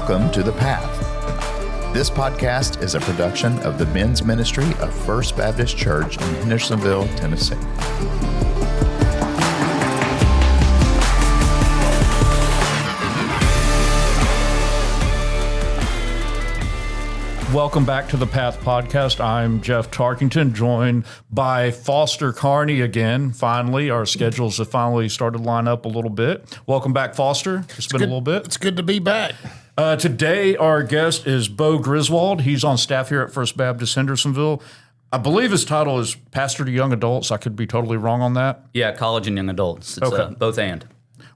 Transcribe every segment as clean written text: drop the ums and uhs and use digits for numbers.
Welcome to The Path. This podcast is a production of the men's ministry of First Baptist Church in Hendersonville, Tennessee. Welcome back to the Path Podcast. I'm Jeff Tarkington, joined by fcarney again. Finally, our schedules have finally started to line up a little bit. Welcome back, Foster. It's been a little bit. It's good to be back. Today, our guest is Bo Griswold. He's on staff here at First Baptist Hendersonville. I believe his title is Pastor to Young Adults. I could be totally wrong on that. Yeah, college and young adults. It's Okay. both and.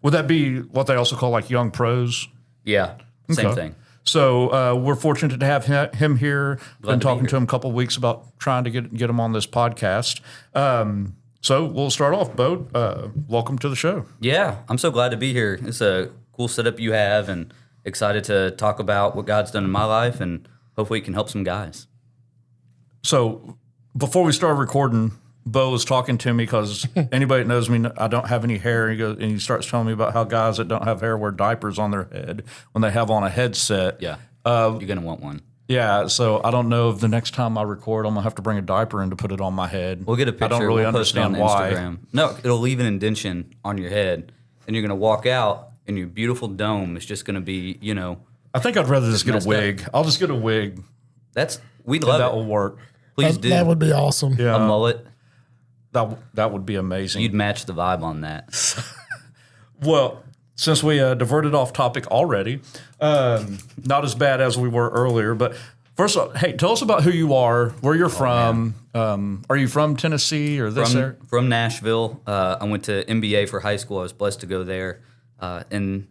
Would that be what they also call like young pros? Yeah, same thing. So we're fortunate to have him here. Been talking here. to him a couple of weeks about trying to get him on this podcast. So we'll start off. Bo, welcome to the show. Yeah, I'm so glad to be here. It's a cool setup you have, and excited to talk about what God's done in my life, and hopefully it can help some guys. So before we started recording, Bo was talking to me because anybody that knows me, I don't have any hair. And he starts telling me about how guys that don't have hair wear diapers on their head when they have on a headset. Yeah, you're going to want one. Yeah, so I don't know if the next time I record, I'm going to have to bring a diaper in to put it on my head. We'll get a picture. I don't really we'll post it understand on why. Instagram. No, it'll leave an indention on your head, and you're going to walk out, and your beautiful dome is just going to be, I think I'd rather just get a messed wig. I'll just get a wig. We'd love That it. will work. Please do. That would be awesome. Yeah, A mullet. that would be amazing. You'd match the vibe on that. Well, since we diverted off topic already, not as bad as we were earlier, but first of all, hey, tell us about who you are, where you're from. Are you from Tennessee or this area? From Nashville. I went to MBA for high school. I was blessed to go there, and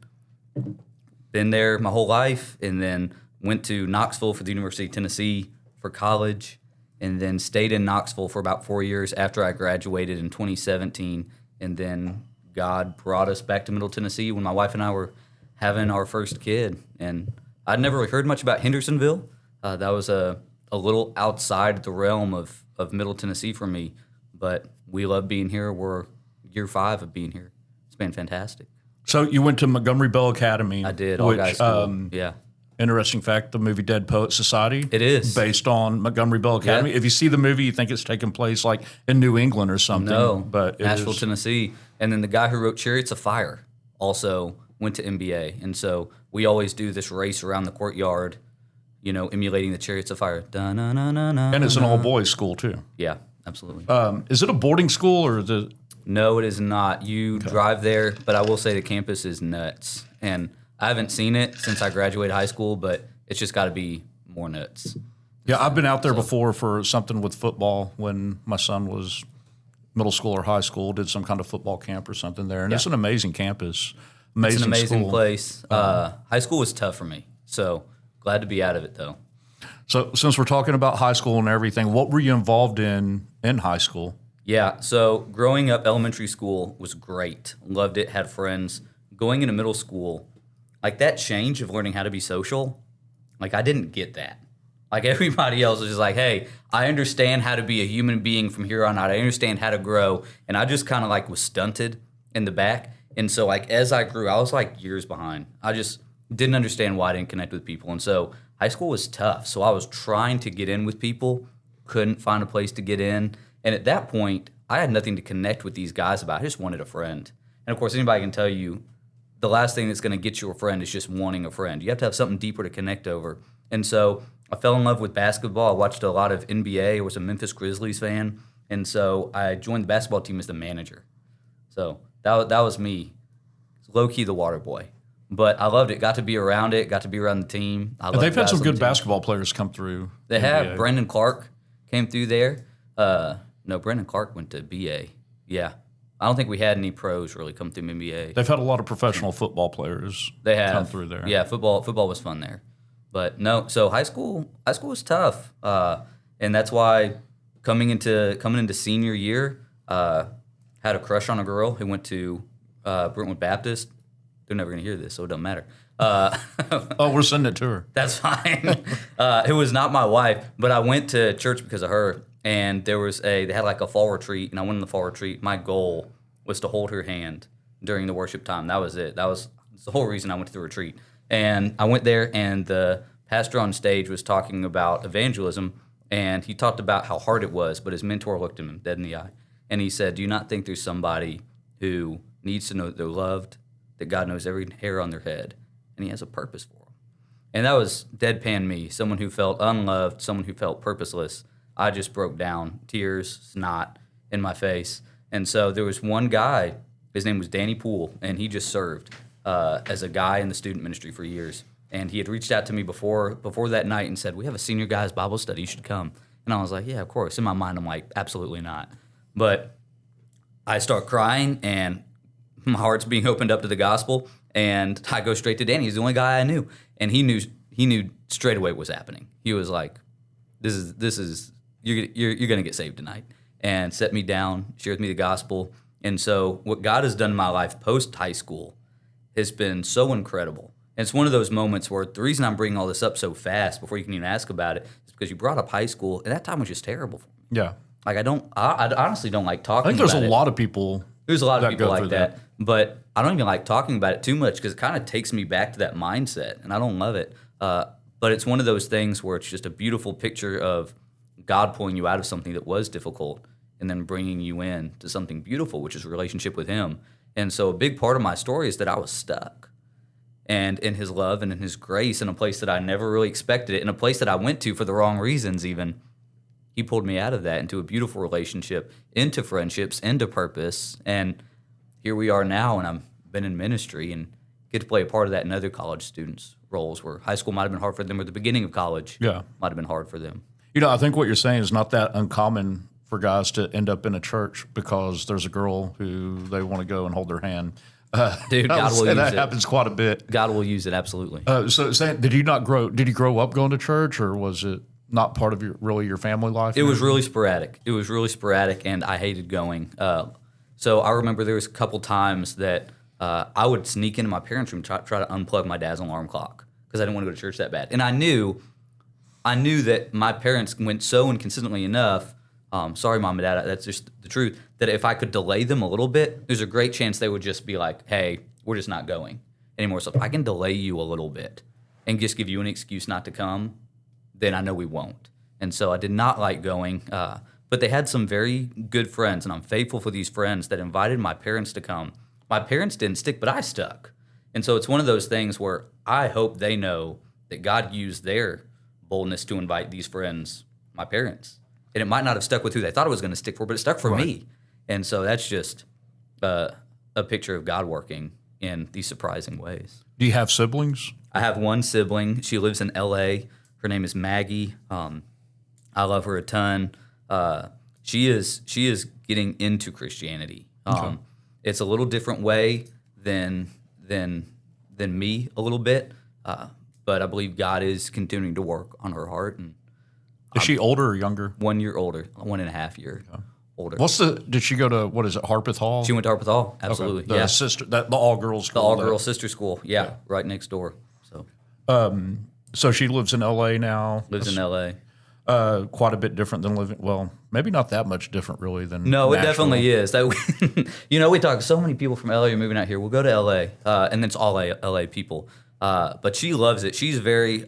been there my whole life, and then went to Knoxville for the University of Tennessee for college, and then stayed in Knoxville for about 4 years after I graduated in 2017, and then God brought us back to Middle Tennessee when my wife and I were having our first kid. And I'd never really heard much about Hendersonville. That was a little outside the realm of Middle Tennessee for me, but we love being here. We're year 5 of being here. It's been fantastic. So you went to Montgomery Bell Academy. I did, all guys school. Yeah. Interesting fact, the movie Dead Poet Society. It is. Based on Montgomery Bell Academy. Yeah. If you see the movie, you think it's taking place like in New England or something. No, but Nashville, Tennessee. And then the guy who wrote Chariots of Fire also went to MBA. And so we always do this race around the courtyard, emulating the Chariots of Fire. And it's an all-boys school, too. Yeah, absolutely. Is it a boarding school or is it? No, it is not. You drive there, but I will say the campus is nuts. And I haven't seen it since I graduated high school, but it's just got to be more nuts. Yeah, I've been out there before for something with football when my son was middle school or high school, did some kind of football camp or something there. And it's an amazing campus. Amazing It's an amazing school. place. High school was tough for me, so glad to be out of it, though. So since we're talking about high school and everything, what were you involved in high school? Yeah, so growing up, elementary school was great. Loved it, had friends. Going into middle school, like that change of learning how to be social, like I didn't get that. Like everybody else was just like, hey, I understand how to be a human being from here on out. I understand how to grow. And I just kind of like was stunted in the back. And so like as I grew, I was like years behind. I just didn't understand why I didn't connect with people. And so high school was tough. So I was trying to get in with people, couldn't find a place to get in. And at that point, I had nothing to connect with these guys about. I just wanted a friend. And of course, anybody can tell you the last thing that's going to get you a friend is just wanting a friend. You have to have something deeper to connect over. And so I fell in love with basketball. I watched a lot of NBA. I was a Memphis Grizzlies fan. And so I joined the basketball team as the manager. So that was me. Low-key the water boy. But I loved it. Got to be around it. Got to be around the team. They've had some good basketball players come through. They NBA. have. Brandon Clark came through there. No, Brandon Clark went to BA. Yeah. I don't think we had any pros really come through NBA. They've had a lot of professional football players come through there. Yeah, football was fun there. But no, so high school was tough. And that's why coming into senior year, had a crush on a girl who went to Brentwood Baptist. They're never going to hear this, so it doesn't matter. Oh, we're sending it to her. That's fine. It was not my wife, but I went to church because of her. And they had like a fall retreat, and I went in the fall retreat. My goal was to hold her hand during the worship time. That was it. That was the whole reason I went to the retreat. And I went there, and the pastor on stage was talking about evangelism, and he talked about how hard it was, but his mentor looked him dead in the eye, and he said, do you not think there's somebody who needs to know that they're loved, that God knows every hair on their head, and he has a purpose for them? And that was deadpan me, someone who felt unloved, someone who felt purposeless. I just broke down, tears, snot in my face. And so there was one guy, his name was Danny Poole, and he just served as a guy in the student ministry for years. And he had reached out to me before that night and said, we have a senior guys Bible study, you should come. And I was like, yeah, of course. In my mind, I'm like, absolutely not. But I start crying, and my heart's being opened up to the gospel, and I go straight to Danny. He's the only guy I knew. And he knew straight away what was happening. He was like, this is you're going to get saved tonight. And set me down, shared with me the gospel. And so what God has done in my life post-high school has been so incredible. And it's one of those moments where the reason I'm bringing all this up so fast before you can even ask about it is because you brought up high school, and that time was just terrible for me. Yeah. Like, I honestly don't like talking about it. I think there's a lot of people. There's a lot of people like that. But I don't even like talking about it too much because it kind of takes me back to that mindset, and I don't love it. But it's one of those things where it's just a beautiful picture of God pulling you out of something that was difficult and then bringing you in to something beautiful, which is a relationship with Him. And so a big part of my story is that I was stuck. And in His love and in His grace, in a place that I never really expected it, in a place that I went to for the wrong reasons even, He pulled me out of that into a beautiful relationship, into friendships, into purpose. And here we are now, and I've been in ministry and get to play a part of that in other college students' roles where high school might have been hard for them or the beginning of college might have been hard for them. You know, I think what you're saying is not that uncommon for guys to end up in a church because there's a girl who they want to go and hold their hand. Dude, God will use it. That happens quite a bit. God will use it, absolutely. So saying, did you grow up going to church, or was it not part of your family life? It was really sporadic. And I hated going. So I remember there was a couple times that I would sneak into my parents' room, try to unplug my dad's alarm clock because I didn't want to go to church that bad. And I knew that my parents went so inconsistently enough. Sorry, Mom and Dad, that's just the truth, that if I could delay them a little bit, there's a great chance they would just be like, hey, we're just not going anymore. So if I can delay you a little bit and just give you an excuse not to come, then I know we won't. And so I did not like going, but they had some very good friends, and I'm faithful for these friends that invited my parents to come. My parents didn't stick, but I stuck. And so it's one of those things where I hope they know that God used their boldness to invite these friends, my parents. And it might not have stuck with who they thought it was going to stick for, but it stuck for me. And so that's just a picture of God working in these surprising ways. Do you have siblings? I have one sibling. She lives in L.A. Her name is Maggie. I love her a ton. She is getting into Christianity. It's a little different way than me a little bit, but I believe God is continuing to work on her heart. And is she older or younger? 1 year older, 1.5 year older. Did she go to, what is it, Harpeth Hall? She went to Harpeth Hall, absolutely. Okay. The all-girls school. The all-girls sister school, right next door. So she lives in L.A. now? Lives in L.A. Quite a bit different than living, well, maybe not that much different really than No, Nashville. It definitely is. We talk, so many people from L.A. are moving out here. We'll go to L.A., and it's all L.A. people. But she loves it. She's very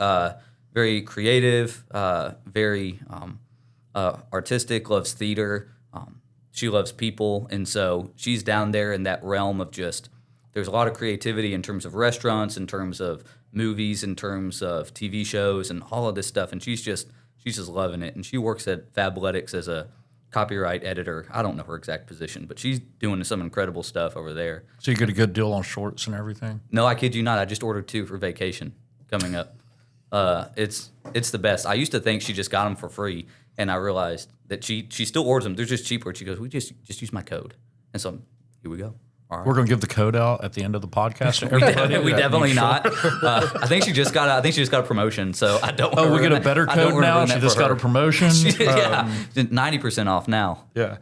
creative, very artistic, loves theater. She loves people, and so she's down there in that realm of just, there's a lot of creativity in terms of restaurants, in terms of movies, in terms of TV shows, and all of this stuff, and she's just loving it. And she works at Fabletics as a copyright editor. I don't know her exact position, but she's doing some incredible stuff over there. So you get a good deal on shorts and everything? No, I kid you not. I just ordered 2 for vacation coming up. It's the best. I used to think she just got them for free, and I realized that she still orders them. They're just cheaper. She goes, we just use my code. And so here we go. All right. We're going to give the code out at the end of the podcast to everybody. we definitely not. I think she just got a promotion, so I don't. Oh, we get a better code now. She just got a promotion. 90% off now. Yeah.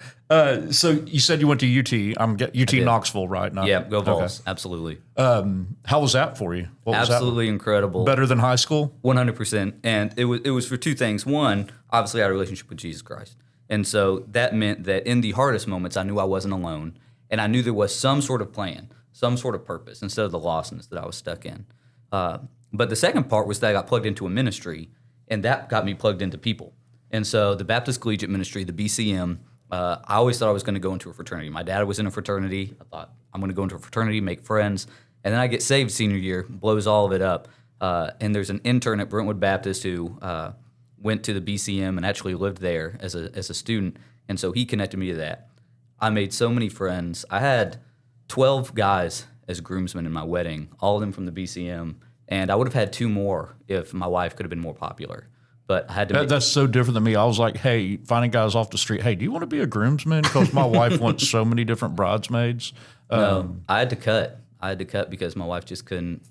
So you said you went to UT. UT Knoxville, right? Yeah, go Vols. Okay. Absolutely. How was that for you? Absolutely incredible. Better than high school? 100%. And it was for 2 things. One, obviously, I had a relationship with Jesus Christ, and so that meant that in the hardest moments, I knew I wasn't alone. And I knew there was some sort of plan, some sort of purpose, instead of the lostness that I was stuck in. But the second part was that I got plugged into a ministry, and that got me plugged into people. And so the Baptist Collegiate Ministry, the BCM, I always thought I was going to go into a fraternity. My dad was in a fraternity. I thought, I'm going to go into a fraternity, make friends. And then I get saved senior year, blows all of it up. And there's an intern at Brentwood Baptist who went to the BCM and actually lived there as a student. And so he connected me to that. I made so many friends. I had 12 guys as groomsmen in my wedding, all of them from the BCM. And I would have had 2 more if my wife could have been more popular. But I had to. That's so different than me. I was like, hey, finding guys off the street. Hey, do you want to be a groomsman? Because my wife wants so many different bridesmaids. No, I had to cut. I had to cut because my wife just couldn't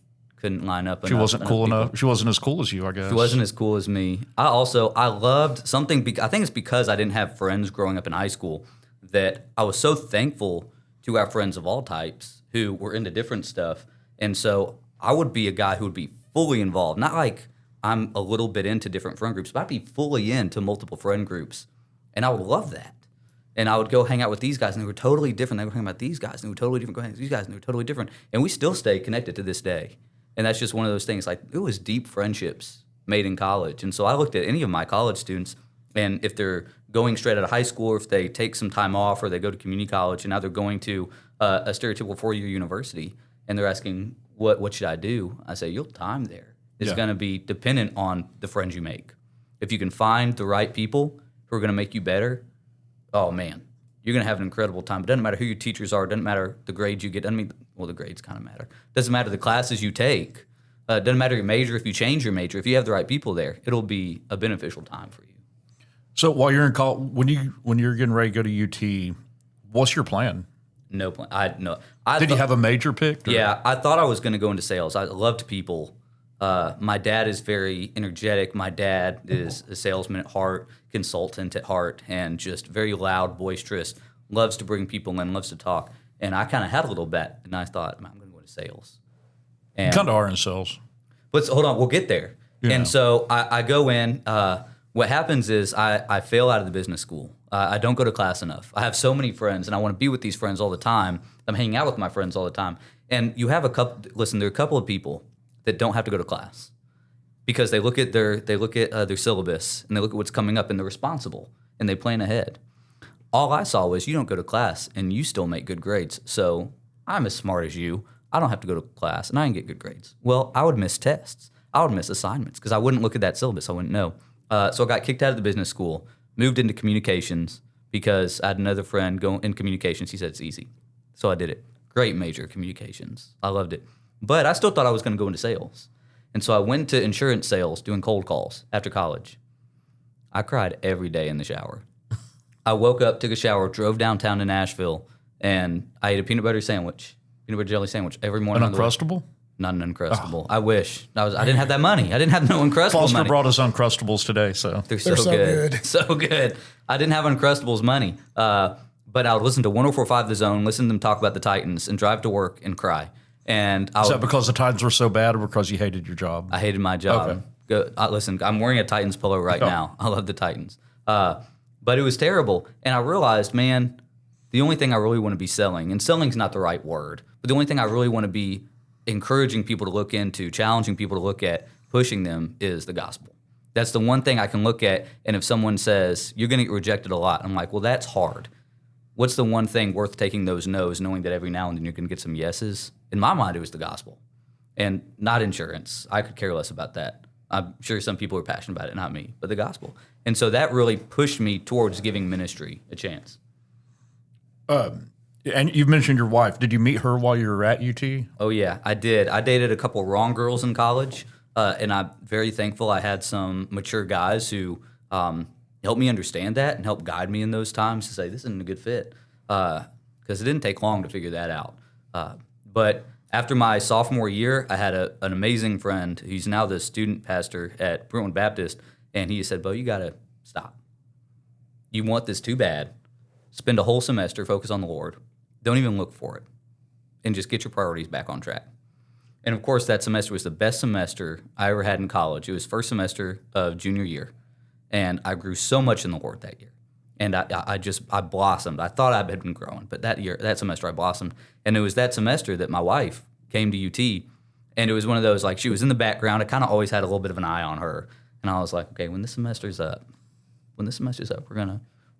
line up. She wasn't cool enough. She wasn't as cool as you, I guess. She wasn't as cool as me. I loved something. I think it's because I didn't have friends growing up in high school that I was so thankful to our friends of all types who were into different stuff. And so I would be a guy who would be fully involved, not like I'm a little bit into different friend groups, but I'd be fully into multiple friend groups. And I would love that. And I would go hang out with these guys, and they were totally different. They were hanging about these guys, and they were totally different. Go hang out with these guys, and they were totally different. And we still stay connected to this day. And that's just one of those things. Like, it was deep friendships made in college. And so I looked at any of my college students, and if they're going straight out of high school, or if they take some time off, or they go to community college, and now they're going to a stereotypical 4-year university, and they're asking, what should I do? I say, you'll time there. It's going to be dependent on the friends you make. If you can find the right people who are going to make you better, oh man, you're going to have an incredible time. It doesn't matter who your teachers are. It doesn't matter the grades you get. The grades kind of matter. It doesn't matter the classes you take. It doesn't matter your major. If you change your major, if you have the right people there, it'll be a beneficial time for you. So while you're in college, when you're getting ready to go to UT, what's your plan? No plan. Did you have a major picked? Yeah, I thought I was going to go into sales. I loved people. My dad is very energetic. My dad is a salesman at heart, consultant at heart, and just very loud, boisterous, loves to bring people in, loves to talk. And I kind of had a little bet, and I thought, I'm going to go into sales. And, kind of are in sales. But hold on, we'll get there. Yeah. And so I go in. What happens is I fail out of the business school. I don't go to class enough. I have so many friends, and I want to be with these friends all the time. I'm hanging out with my friends all the time. And you have there are a couple of people that don't have to go to class because they look at their syllabus and they look at what's coming up and they're responsible and they plan ahead. All I saw was you don't go to class and you still make good grades. So I'm as smart as you. I don't have to go to class and I can get good grades. Well, I would miss tests. I would miss assignments because I wouldn't look at that syllabus. I wouldn't know. So I got kicked out of the business school, moved into communications because I had another friend go in communications. He said it's easy. So I did it. Great major, communications. I loved it. But I still thought I was going to go into sales. And so I went to insurance sales doing cold calls after college. I cried every day in the shower. I woke up, took a shower, drove downtown to Nashville, and I ate a peanut butter jelly sandwich every morning. An Uncrustable? Not an Uncrustable. I wish. I didn't have that money. I didn't have no Uncrustable Foster money. brought us Uncrustables today, so. They're so good. So good. I didn't have Uncrustables money. But I would listen to 104.5 The Zone, listen to them talk about the Titans, and drive to work and cry. And Is that because the Titans were so bad or because you hated your job? I hated my job. Okay. Listen, I'm wearing a Titans polo right now. I love the Titans. But it was terrible. And I realized, man, the only thing I really want to be selling, and selling's not the right word, but the only thing I really want to be encouraging people to look into, challenging people to look at, pushing them is the gospel. That's the one thing I can look at. And if someone says, you're going to get rejected a lot, I'm like, well, that's hard. What's the one thing worth taking those no's, knowing that every now and then you're going to get some yeses? In my mind, it was the gospel and not insurance. I could care less about that. I'm sure some people are passionate about it, not me, but the gospel. And so that really pushed me towards giving ministry a chance. And you've mentioned your wife. Did you meet her while you were at UT? Oh, yeah, I did. I dated a couple wrong girls in college, and I'm very thankful I had some mature guys who helped me understand that and helped guide me in those times to say, this isn't a good fit, because it didn't take long to figure that out. But after my sophomore year, I had an amazing friend. He's now the student pastor at Brentwood Baptist, and he said, Bo, you got to stop. You want this too bad. Spend a whole semester, focus on the Lord. Don't even look for it, and just get your priorities back on track. And, of course, that semester was the best semester I ever had in college. It was first semester of junior year, and I grew so much in the Lord that year. And I blossomed. I thought I had been growing, but that semester I blossomed. And it was that semester that my wife came to UT, And it was one of those, like, she was in the background. I kind of always had a little bit of an eye on her. And I was like, okay, when this semester's up, we're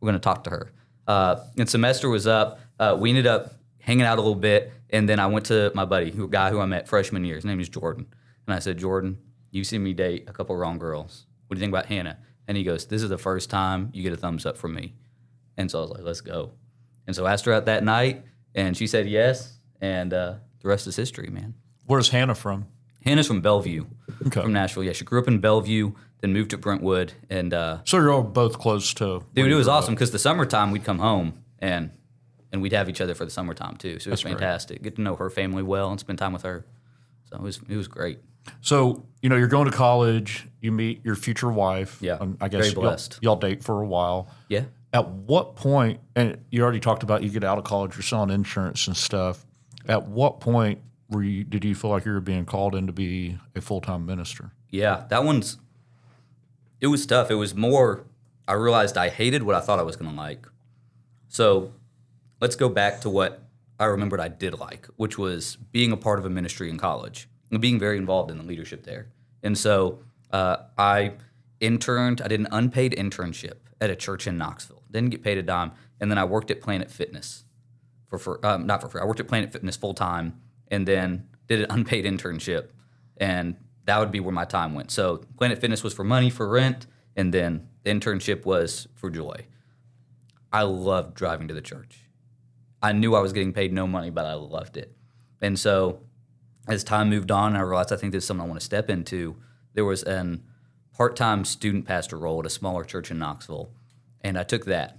gonna talk to her. And semester was up. We ended up hanging out a little bit. And then I went to my buddy, guy who I met freshman year. His name is Jordan. And I said, Jordan, you've seen me date a couple wrong girls. What do you think about Hannah? And he goes, this is the first time you get a thumbs up from me. And so I was like, let's go. And so I asked her out that night, and she said yes. And the rest is history, man. Where's Hannah from? Hannah's from Bellevue, Okay. from Nashville. Yeah, she grew up in Bellevue, then moved to Brentwood. And So you're all both close to. dude, it was awesome because the summertime we'd come home and we'd have each other for the summertime too. So it was fantastic. Get to know her family well and spend time with her. So it was great. So, you're going to college, you meet your future wife. Yeah, I guess very blessed. Y'all date for a while. Yeah. At what point, and you already talked about you get out of college, you're selling insurance and stuff. At what point did you feel like you were being called in to be a full-time minister? Yeah, it was tough. It was more, I realized I hated what I thought I was going to like. So let's go back to what I remembered I did like, which was being a part of a ministry in college and being very involved in the leadership there. And so I interned. I did an unpaid internship at a church in Knoxville. Didn't get paid a dime. And then I worked at Planet Fitness not for free. I worked at Planet Fitness full time and then did an unpaid internship. And that would be where my time went. So Planet Fitness was for money, for rent, and then the internship was for joy. I loved driving to the church. I knew I was getting paid no money, but I loved it. And so as time moved on, I realized I think this is something I want to step into. There was an part-time student pastor role at a smaller church in Knoxville, and I took that.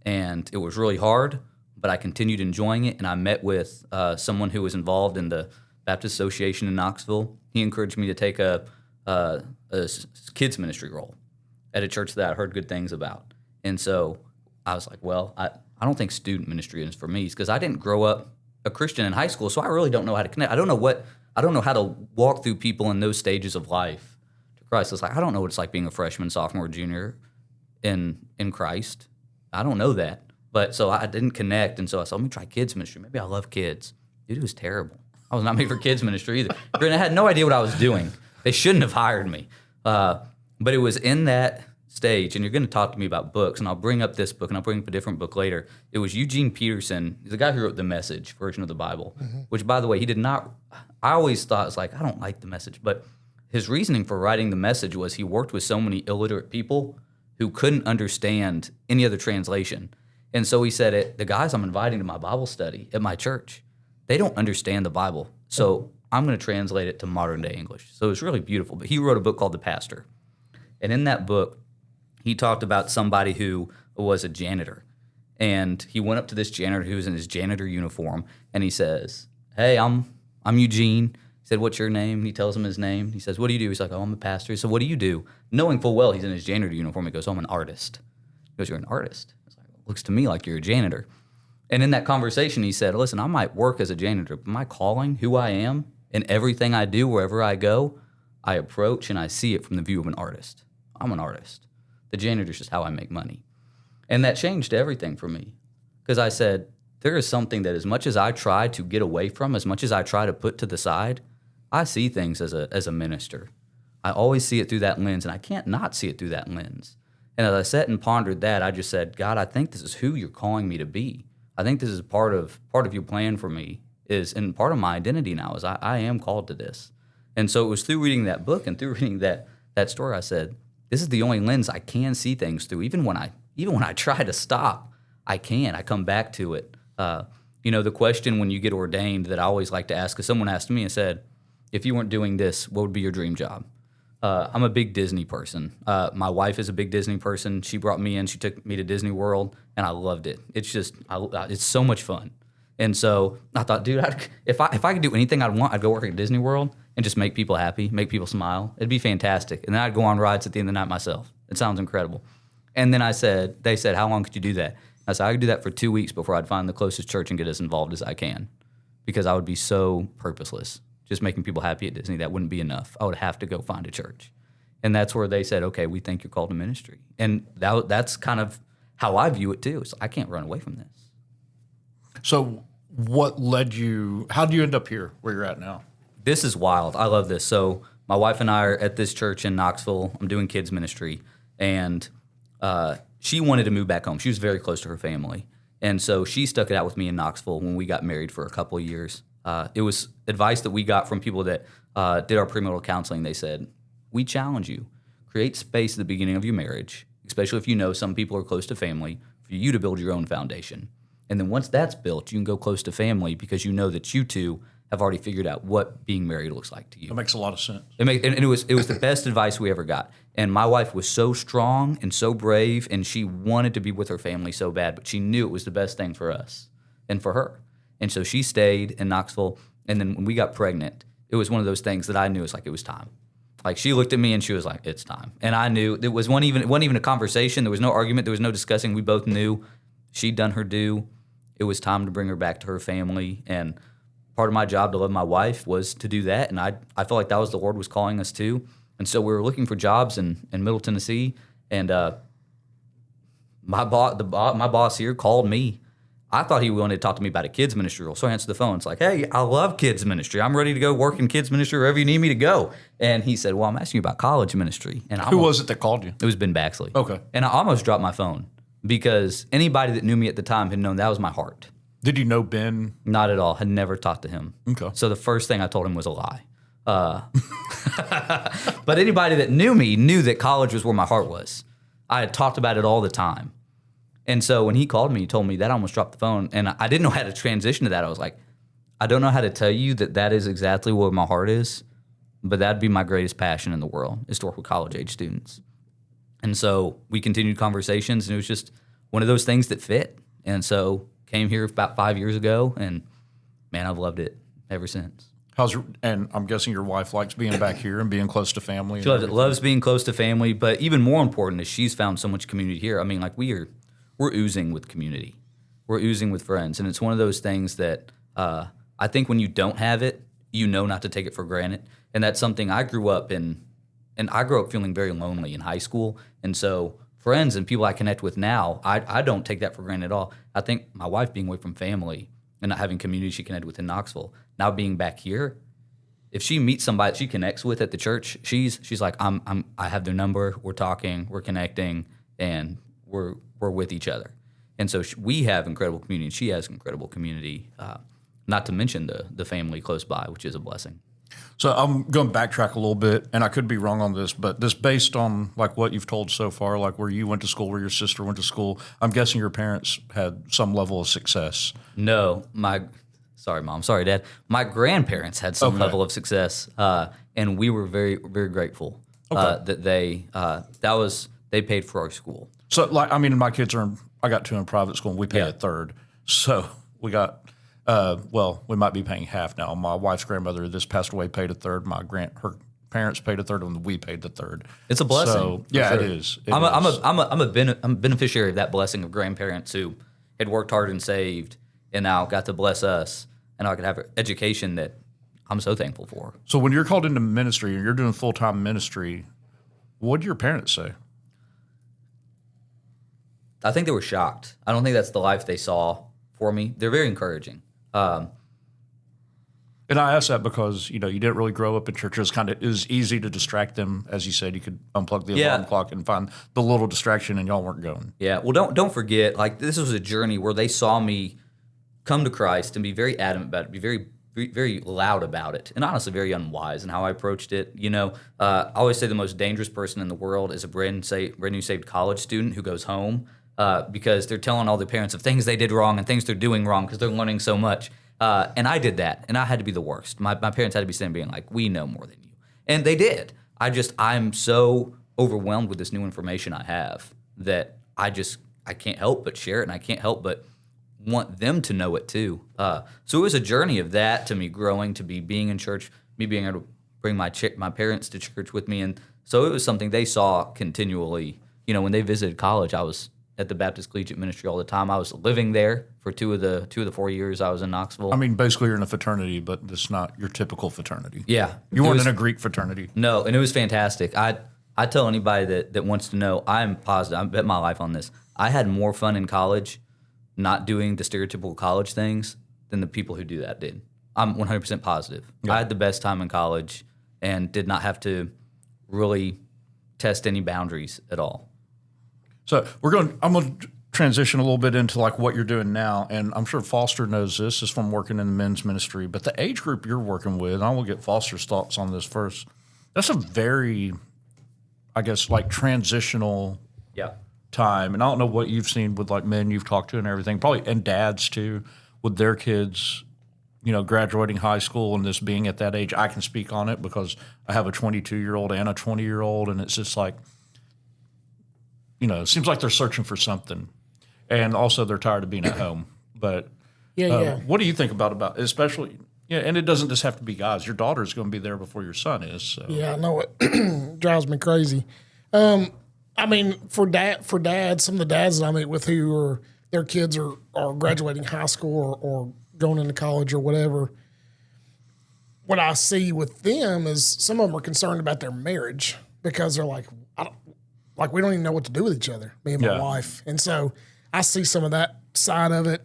And it was really hard, but I continued enjoying it, and I met with someone who was involved in the Baptist Association in Knoxville. He encouraged me to take a kids ministry role at a church that I heard good things about. And so I was like, well, I don't think student ministry is for me because I didn't grow up a Christian in high school, so I really don't know how to connect. I don't know how to walk through people in those stages of life to Christ. It's like I don't know what it's like being a freshman, sophomore, junior in Christ. I don't know that. But so I didn't connect, and so I said, let me try kids ministry. Maybe I love kids. Dude, it was terrible. I was not made for kids ministry either. And I had no idea what I was doing. They shouldn't have hired me. But it was in that stage, and you're going to talk to me about books, and I'll bring up this book, and I'll bring up a different book later. It was Eugene Peterson. He's the guy who wrote the Message version of the Bible, which, by the way, he did not – I always thought, it's like, I don't like the Message. But his reasoning for writing the Message was he worked with so many illiterate people who couldn't understand any other translation. And so he said, the guys I'm inviting to my Bible study at my church, they don't understand the Bible. So I'm going to translate it to modern day English. So it's really beautiful. But he wrote a book called The Pastor. And in that book, he talked about somebody who was a janitor. And he went up to this janitor who was in his janitor uniform. And he says, hey, I'm Eugene. He said, what's your name? And he tells him his name. He says, what do you do? He's like, oh, I'm a pastor. He said, what do you do? Knowing full well he's in his janitor uniform, he goes, oh, I'm an artist. He goes, you're an artist? Looks to me like you're a janitor. And in that conversation, he said, listen, I might work as a janitor, but my calling, who I am, and everything I do wherever I go, I approach and I see it from the view of an artist. I'm an artist. The janitor's just how I make money. And that changed everything for me because I said, there is something that as much as I try to get away from, as much as I try to put to the side, I see things as a minister. I always see it through that lens, and I can't not see it through that lens. And as I sat and pondered that, I just said, God, I think this is who you're calling me to be. I think this is part of your plan for me and part of my identity now is I am called to this. And so it was through reading that book and through reading that story, I said, this is the only lens I can see things through. Even when I try to stop, I come back to it. The question when you get ordained that I always like to ask, because someone asked me and said, if you weren't doing this, what would be your dream job? I'm a big Disney person. My wife is a big Disney person. She brought me in. She took me to Disney World, and I loved it. It's just, it's so much fun. And so I thought, dude, if I could do anything I'd want, I'd go work at Disney World and just make people happy, make people smile. It'd be fantastic. And then I'd go on rides at the end of the night myself. It sounds incredible. And then they said, how long could you do that? I said, I could do that for 2 weeks before I'd find the closest church and get as involved as I can because I would be so purposeless. Just making people happy at Disney, that wouldn't be enough. I would have to go find a church. And that's where they said, okay, we think you're called to ministry. And that's kind of how I view it too. It's I can't run away from this. So what led you, how did you end up here where you're at now? this is wild. I love this. So my wife and I are at this church in Knoxville. I'm doing kids ministry, and she wanted to move back home. She was very close to her family, and so she stuck it out with me in Knoxville when we got married for a couple of years. It was advice that we got from people that did our premarital counseling. They said, we challenge you. Create space at the beginning of your marriage, especially if you know some people are close to family, for you to build your own foundation. And then once that's built, you can go close to family because you know that you two have already figured out what being married looks like to you. That makes a lot of sense. And it was the best advice we ever got. And my wife was so strong and so brave, and she wanted to be with her family so bad, but she knew it was the best thing for us and for her. And so she stayed in Knoxville. And then when we got pregnant, it was one of those things that I knew it was time. Like, she looked at me and she was like, it's time. And I knew it wasn't even a conversation. There was no argument. There was no discussing. We both knew she'd done her due. It was time to bring her back to her family. And part of my job to love my wife was to do that. And I felt like that was the Lord was calling us to. And so we were looking for jobs in Middle Tennessee. And my boss here called me. I thought he wanted to talk to me about a kids ministry role. So I answered the phone. It's like, hey, I love kids ministry. I'm ready to go work in kids ministry wherever you need me to go. And he said, well, I'm asking you about college ministry. And Who was it that called you? It was Ben Baxley. Okay. And I almost dropped my phone because anybody that knew me at the time had known that was my heart. Did you know Ben? Not at all. Had never talked to him. Okay. So the first thing I told him was a lie. But anybody that knew me knew that college was where my heart was. I had talked about it all the time. And so when he called me, he told me that, I almost dropped the phone. And I didn't know how to transition to that. I was like, I don't know how to tell you that is exactly where my heart is, but that'd be my greatest passion in the world, is to work with college-age students. And so we continued conversations, and it was just one of those things that fit. And so came here about 5 years ago, and man, I've loved it ever since. And I'm guessing your wife likes being back here and being close to family. She loves being close to family, but even more important is she's found so much community here. I mean, like, we're oozing with community. We're oozing with friends. And it's one of those things that I think when you don't have it, you know not to take it for granted. And that's something I grew up in. And I grew up feeling very lonely in high school. And so friends and people I connect with now, I don't take that for granted at all. I think my wife being away from family and not having community she connected with in Knoxville, now being back here, if she meets somebody that she connects with at the church, she's like, I have their number, we're talking, we're connecting, and we're with each other. And so we have incredible community, and she has incredible community, not to mention the family close by, which is a blessing. So I'm going to backtrack a little bit, and I could be wrong on this, but this based on like what you've told so far, like where you went to school, where your sister went to school, I'm guessing your parents had some level of success. No, sorry, Mom, sorry, Dad. My grandparents had some level of success, and we were very, very grateful that they paid for our school. So, like, I mean, my kids I got two in private school, and we pay a third. So we got, we might be paying half now. My wife's grandmother just passed away, paid a third. Her parents paid a third, and we paid the third. It's a blessing. So, yeah, sure. It is. I'm a beneficiary of that blessing of grandparents who had worked hard and saved, and now got to bless us, and I could have an education that I'm so thankful for. So when you're called into ministry and you're doing full-time ministry, what did your parents say? I think they were shocked. I don't think that's the life they saw for me. They're very encouraging. And I ask that because, you didn't really grow up in church. It was easy to distract them. As you said, you could unplug the alarm clock and find the little distraction, and y'all weren't going. Yeah. Well, don't forget, like, this was a journey where they saw me come to Christ and be very adamant about it, be very, very loud about it, and honestly very unwise in how I approached it. I always say the most dangerous person in the world is a brand new saved college student who goes home because they're telling all their parents of things they did wrong and things they're doing wrong because they're learning so much. And I did that, and I had to be the worst. My parents had to be sitting being like, we know more than you. And they did. I'm so overwhelmed with this new information I have that I can't help but share it, and I can't help but want them to know it too. So it was a journey of that, to me growing, to being in church, me being able to bring my parents to church with me. And so it was something they saw continually. When they visited college, I was at the Baptist Collegiate Ministry all the time. I was living there for two of the 4 years I was in Knoxville. I mean, basically you're in a fraternity, but it's not your typical fraternity. Yeah. You weren't in a Greek fraternity. No, and it was fantastic. I tell anybody that wants to know, I'm positive, I bet my life on this. I had more fun in college not doing the stereotypical college things than the people who do that did. I'm 100% positive. Yeah. I had the best time in college and did not have to really test any boundaries at all. So I'm going to transition a little bit into like what you're doing now. And I'm sure Foster knows this is from working in the men's ministry, but the age group you're working with, and I will get Foster's thoughts on this first. That's a very, I guess, like transitional Yeah. time. And I don't know what you've seen with like men you've talked to and everything, probably, and dads too, with their kids, graduating high school and this being at that age. I can speak on it because I have a 22-year-old and a 20-year-old, and it's just like, it seems like they're searching for something. And also they're tired of being at home. But what do you think about especially, and it doesn't just have to be guys. Your daughter's going to be there before your son is. So. Yeah, I know it drives me crazy. I mean, for dads, some of the dads that I meet with who are their kids are graduating high school or going into college or whatever, what I see with them is some of them are concerned about their marriage because they're like, we don't even know what to do with each other, me and my wife. And so I see some of that side of it.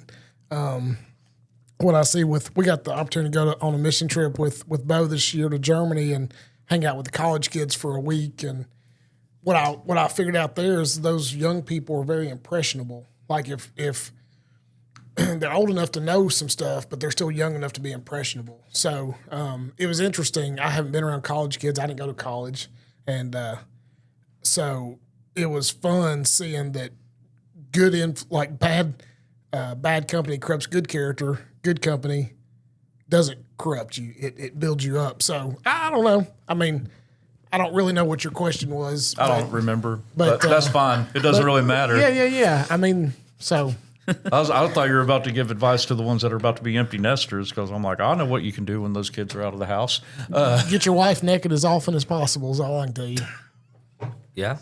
What I see we got the opportunity to go on a mission trip with Bo this year to Germany and hang out with the college kids for a week. And what I figured out there is those young people are very impressionable. Like if they're old enough to know some stuff, but they're still young enough to be impressionable. So it was interesting. I haven't been around college kids. I didn't go to college. And so it was fun seeing that bad company corrupts good character. Good company doesn't corrupt you. It builds you up. So I don't know. I mean, I don't really know what your question was. I don't remember, but that's fine. It doesn't really matter. Yeah. I mean, so. I thought you were about to give advice to the ones that are about to be empty nesters because I'm like, I know what you can do when those kids are out of the house. Get your wife naked as often as possible is all I can tell you. Yeah.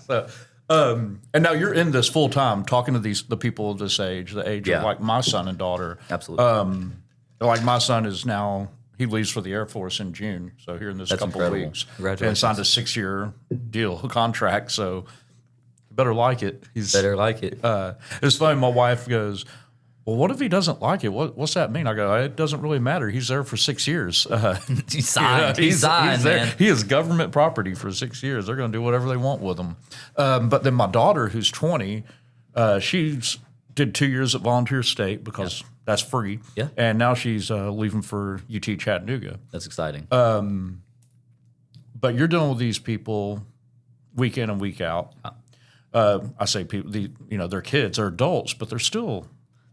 And now you're in this full time talking to the people of this age, the age of like my son and daughter. Absolutely. Like my son is now, he leaves for the Air Force in June. So here in this couple of weeks. Congratulations. And signed a 6-year contract. So you better like it. Better like it. It's funny. My wife goes, well, what if he doesn't like it? What's that mean? I go, it doesn't really matter. He's there for 6 years. He signed. He's there. Man. He is government property for 6 years. They're going to do whatever they want with him. But then my daughter, who's 20, she's did 2 years at Volunteer State because that's free. Yeah. And now she's leaving for UT Chattanooga. That's exciting. But you're dealing with these people week in and week out. I say people, they're kids, they're adults, but they're still.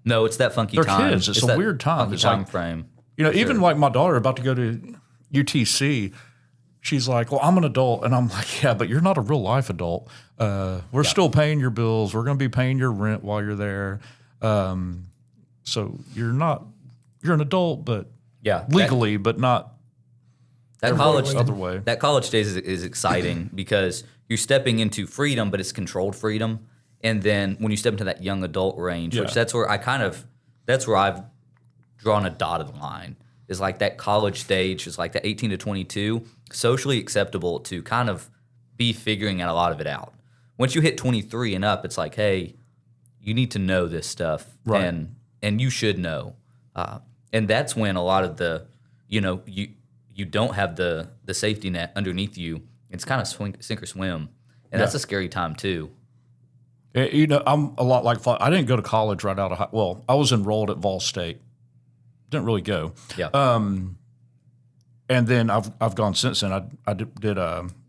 No, it's that funky they're time. kids. It's a weird time. Funky It's time like, frame. Even like my daughter about to go to UTC, she's like, well, I'm an adult. And I'm like, yeah, but you're not a real life adult. We're still paying your bills. We're going to be paying your rent while you're there. So you're an adult, but legally, but not that college other way. That college days is exciting because you're stepping into freedom, but it's controlled freedom. And then when you step into that young adult range, which that's where I've drawn a dotted line, is like that college stage is like that 18 to 22, socially acceptable to kind of be figuring out a lot of it out. Once you hit 23 and up, it's like, hey, you need to know this stuff, right. and you should know. And that's when a lot of the, you don't have the safety net underneath you. It's kind of sink or swim, and that's a scary time too. I'm a lot like I didn't go to college right out of well, I was enrolled at Vol State. Didn't really go. Yeah. And then I've gone since then. I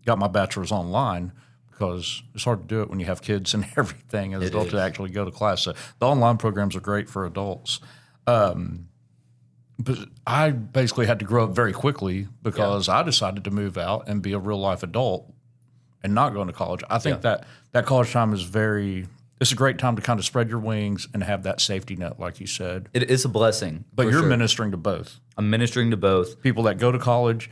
got my bachelor's online because it's hard to do it when you have kids and everything as adults to actually go to class. So the online programs are great for adults. But I basically had to grow up very quickly because I decided to move out and be a real life adult and not going to college. I think that college time is it's a great time to kind of spread your wings and have that safety net, like you said. It is a blessing. But you're ministering to both. I'm ministering to both. People that go to college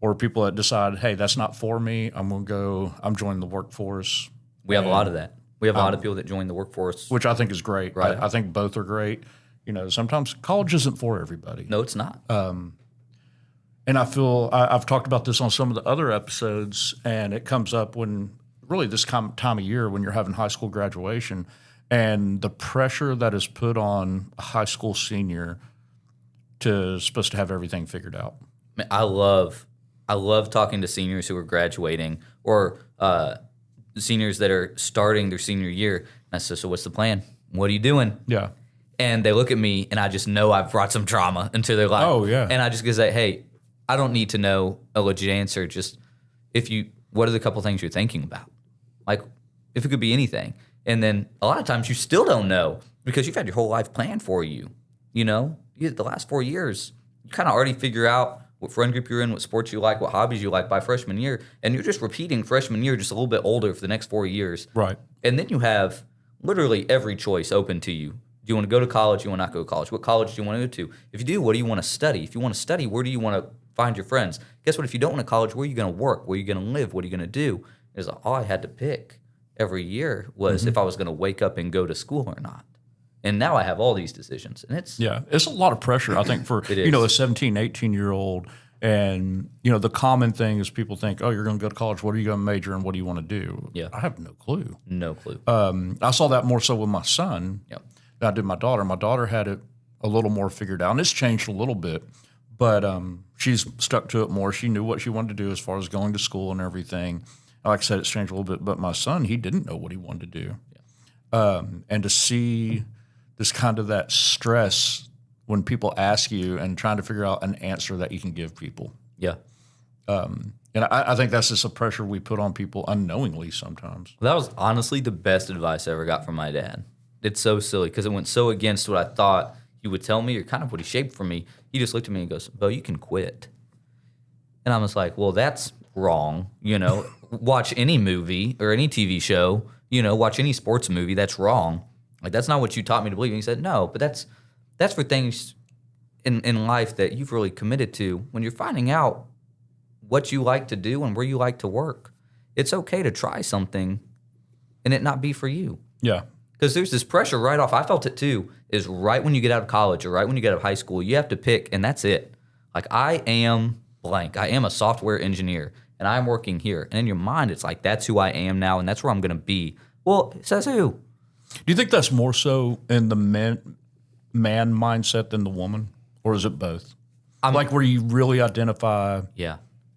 or people that decide, hey, that's not for me. I'm joining the workforce. We have a lot of that. We have a lot of people that join the workforce. Which I think is great. Right. I think both are great. Sometimes college isn't for everybody. No, it's not. And I feel I've talked about this on some of the other episodes, and it comes up when really this time of year when you're having high school graduation and the pressure that is put on a high school senior supposed to have everything figured out. Man, I love talking to seniors who are graduating or seniors that are starting their senior year. And I say, so what's the plan? What are you doing? Yeah. And they look at me, and I just know I've brought some trauma into their life. Oh, yeah. And I just go say, hey, I don't need to know a legit answer. Just what are the couple things you're thinking about? Like, if it could be anything. And then a lot of times you still don't know because you've had your whole life planned for you. You know, the last 4 years, you kind of already figure out what friend group you're in, what sports you like, what hobbies you like by freshman year. And you're just repeating freshman year just a little bit older for the next 4 years. Right. And then you have literally every choice open to you. Do you want to go to college? Do you want to not go to college? What college do you want to go to? If you do, what do you want to study? If you want to study, where do you want to find your friends? Guess what? If you don't want to college, where are you going to work? Where are you going to live? What are you going to do? Is all I had to pick every year was if I was going to wake up and go to school or not. And now I have all these decisions. And it's a lot of pressure, I think, for, a 17, 18-year-old. And, the common thing is people think, oh, you're going to go to college. What are you going to major in? What do you want to do? Yeah. I have no clue. no clue. I saw that more so with my son Yep. than I did my daughter. My daughter had it a little more figured out, and it's changed a little bit. But she's stuck to it more. She knew what she wanted to do as far as going to school and everything. Like I said, it's changed a little bit. But my son, he didn't know what he wanted to do. Yeah. And to see this kind of that stress when people ask you and trying to figure out an answer that you can give people. Yeah. And I think that's just a pressure we put on people unknowingly sometimes. That was honestly the best advice I ever got from my dad. It's so silly because it went so against what I thought he would tell me or kind of what he shaped for me. He just looked at me and goes, Bo, you can quit. And I was like, well, that's wrong. Watch any movie or any TV show, watch any sports movie. That's wrong. Like, that's not what you taught me to believe. And he said, no, but that's for things in life that you've really committed to. When you're finding out what you like to do and where you like to work, it's okay to try something and it not be for you. Yeah. Because there's this pressure right off. I felt it too, is right when you get out of college or right when you get out of high school, you have to pick, and that's it. Like, I am blank. I am a software engineer, and I'm working here. And in your mind, it's like, that's who I am now, and that's where I'm going to be. Well, says who? Do you think that's more so in the man mindset than the woman? Or is it both? Like where you really identify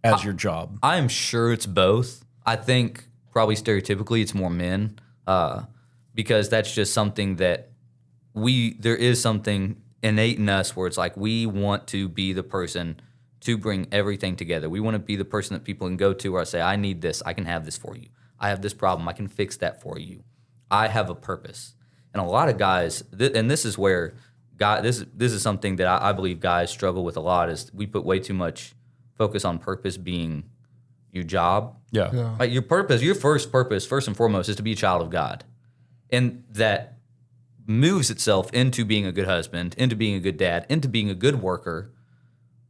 as your job? I am sure it's both. I think probably stereotypically it's more men because that's just something that there is something innate in us where it's like we want to be the person to bring everything together. We want to be the person that people can go to where I say, I need this. I can have this for you. I have this problem. I can fix that for you. I have a purpose. And a lot of guys, and this is where this is something that I believe guys struggle with a lot, is we put way too much focus on purpose being your job. Yeah. Like your purpose, your first purpose, first and foremost, is to be a child of God. And that moves itself into being a good husband, into being a good dad, into being a good worker.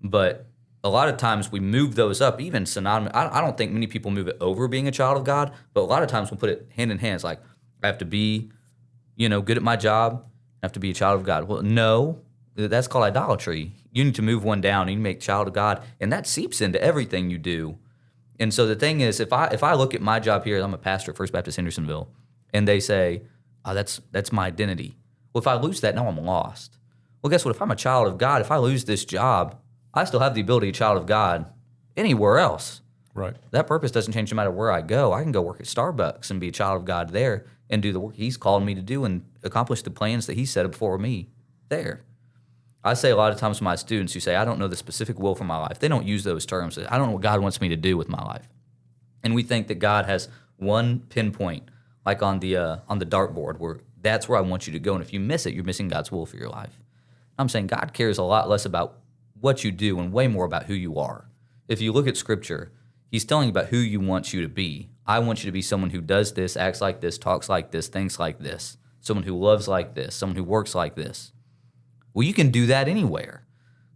But a lot of times we move those up, even synonymous. I don't think many people move it over being a child of God, but a lot of times we'll put it hand in hand. It's like, I have to be, good at my job. I have to be a child of God. Well, no, that's called idolatry. You need to move one down. You need to make child of God, and that seeps into everything you do. And so the thing is, if I look at my job here, I'm a pastor at First Baptist Hendersonville, and they say, oh, that's my identity. Well, if I lose that, now I'm lost. Well, guess what? If I'm a child of God, if I lose this job, I still have the ability to be a child of God anywhere else. Right. That purpose doesn't change no matter where I go. I can go work at Starbucks and be a child of God there and do the work He's called me to do and accomplish the plans that He set up before me there. I say a lot of times to my students who say, I don't know the specific will for my life. They don't use those terms. I don't know what God wants me to do with my life. And we think that God has one pinpoint, like on the dartboard, where that's where I want you to go. And if you miss it, you're missing God's will for your life. I'm saying God cares a lot less about what you do and way more about who you are. If you look at Scripture, He's telling you about who He wants you to be. I want you to be someone who does this, acts like this, talks like this, thinks like this, someone who loves like this, someone who works like this. Well, you can do that anywhere.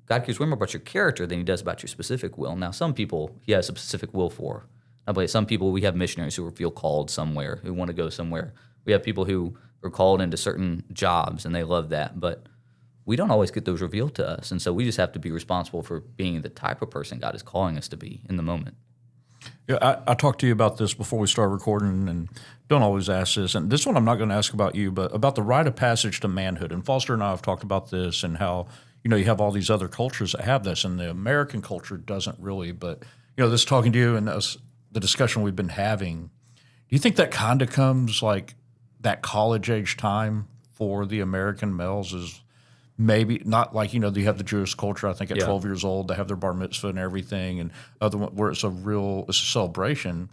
God cares way more about your character than He does about your specific will. Now, some people He has a specific will for. I believe some people, we have missionaries who feel called somewhere, who want to go somewhere. We have people who are called into certain jobs, and they love that. But we don't always get those revealed to us. And so we just have to be responsible for being the type of person God is calling us to be in the moment. Yeah, I talked to you about this before we started recording, and don't always ask this. And this one I'm not going to ask about you, but about the rite of passage to manhood. And Foster and I have talked about this and how, you have all these other cultures that have this, and the American culture doesn't really. But, this talking to you and us, the discussion we've been having, do you think that kind of comes like that college age time for the American males is maybe not like, you have the Jewish culture, I think at 12 years old, they have their bar mitzvah and everything, and other one where it's a celebration.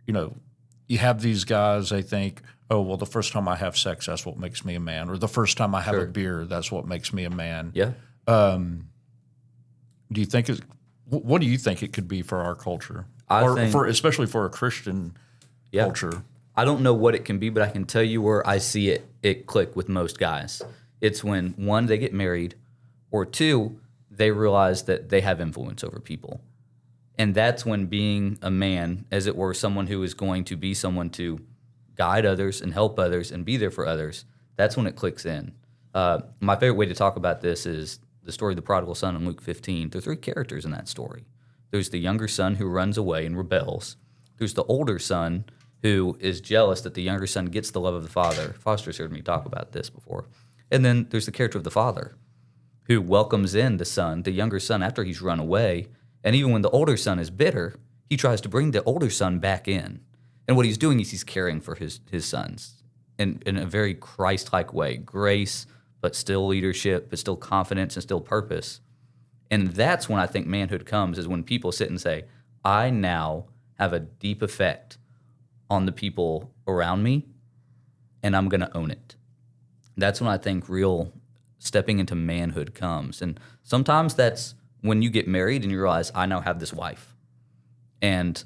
You have these guys, they think, oh, well, the first time I have sex, that's what makes me a man. Or the first time I have a beer, that's what makes me a man. Yeah. Do you think what do you think it could be for our culture? Especially for a Christian culture? I don't know what it can be, but I can tell you where I see it click with most guys. It's when, one, they get married, or two, they realize that they have influence over people. And that's when being a man, as it were, someone who is going to be someone to guide others and help others and be there for others, that's when it clicks in. My favorite way to talk about this is the story of the prodigal son in Luke 15. There are three characters in that story. There's the younger son who runs away and rebels. There's the older son who is jealous that the younger son gets the love of the father. Foster's heard me talk about this before. And then there's the character of the father who welcomes in the son, the younger son, after he's run away. And even when the older son is bitter, he tries to bring the older son back in. And what he's doing is he's caring for his sons in a very Christ-like way. Grace, but still leadership, but still confidence and still purpose. And that's when I think manhood comes, is when people sit and say, I now have a deep effect on the people around me, and I'm going to own it. That's when I think real stepping into manhood comes. And sometimes that's when you get married and you realize, I now have this wife. And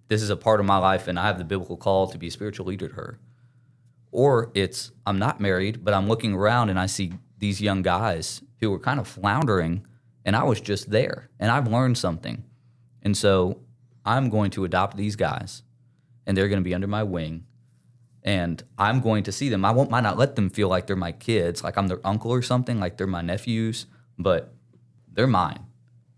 this is a part of my life, and I have the biblical call to be a spiritual leader to her. Or it's, I'm not married, but I'm looking around and I see these young guys who were kind of floundering, and I was just there, and I've learned something. And so I'm going to adopt these guys, and they're going to be under my wing. And I'm going to see them. Might not let them feel like they're my kids, like I'm their uncle or something, like they're my nephews, but they're mine.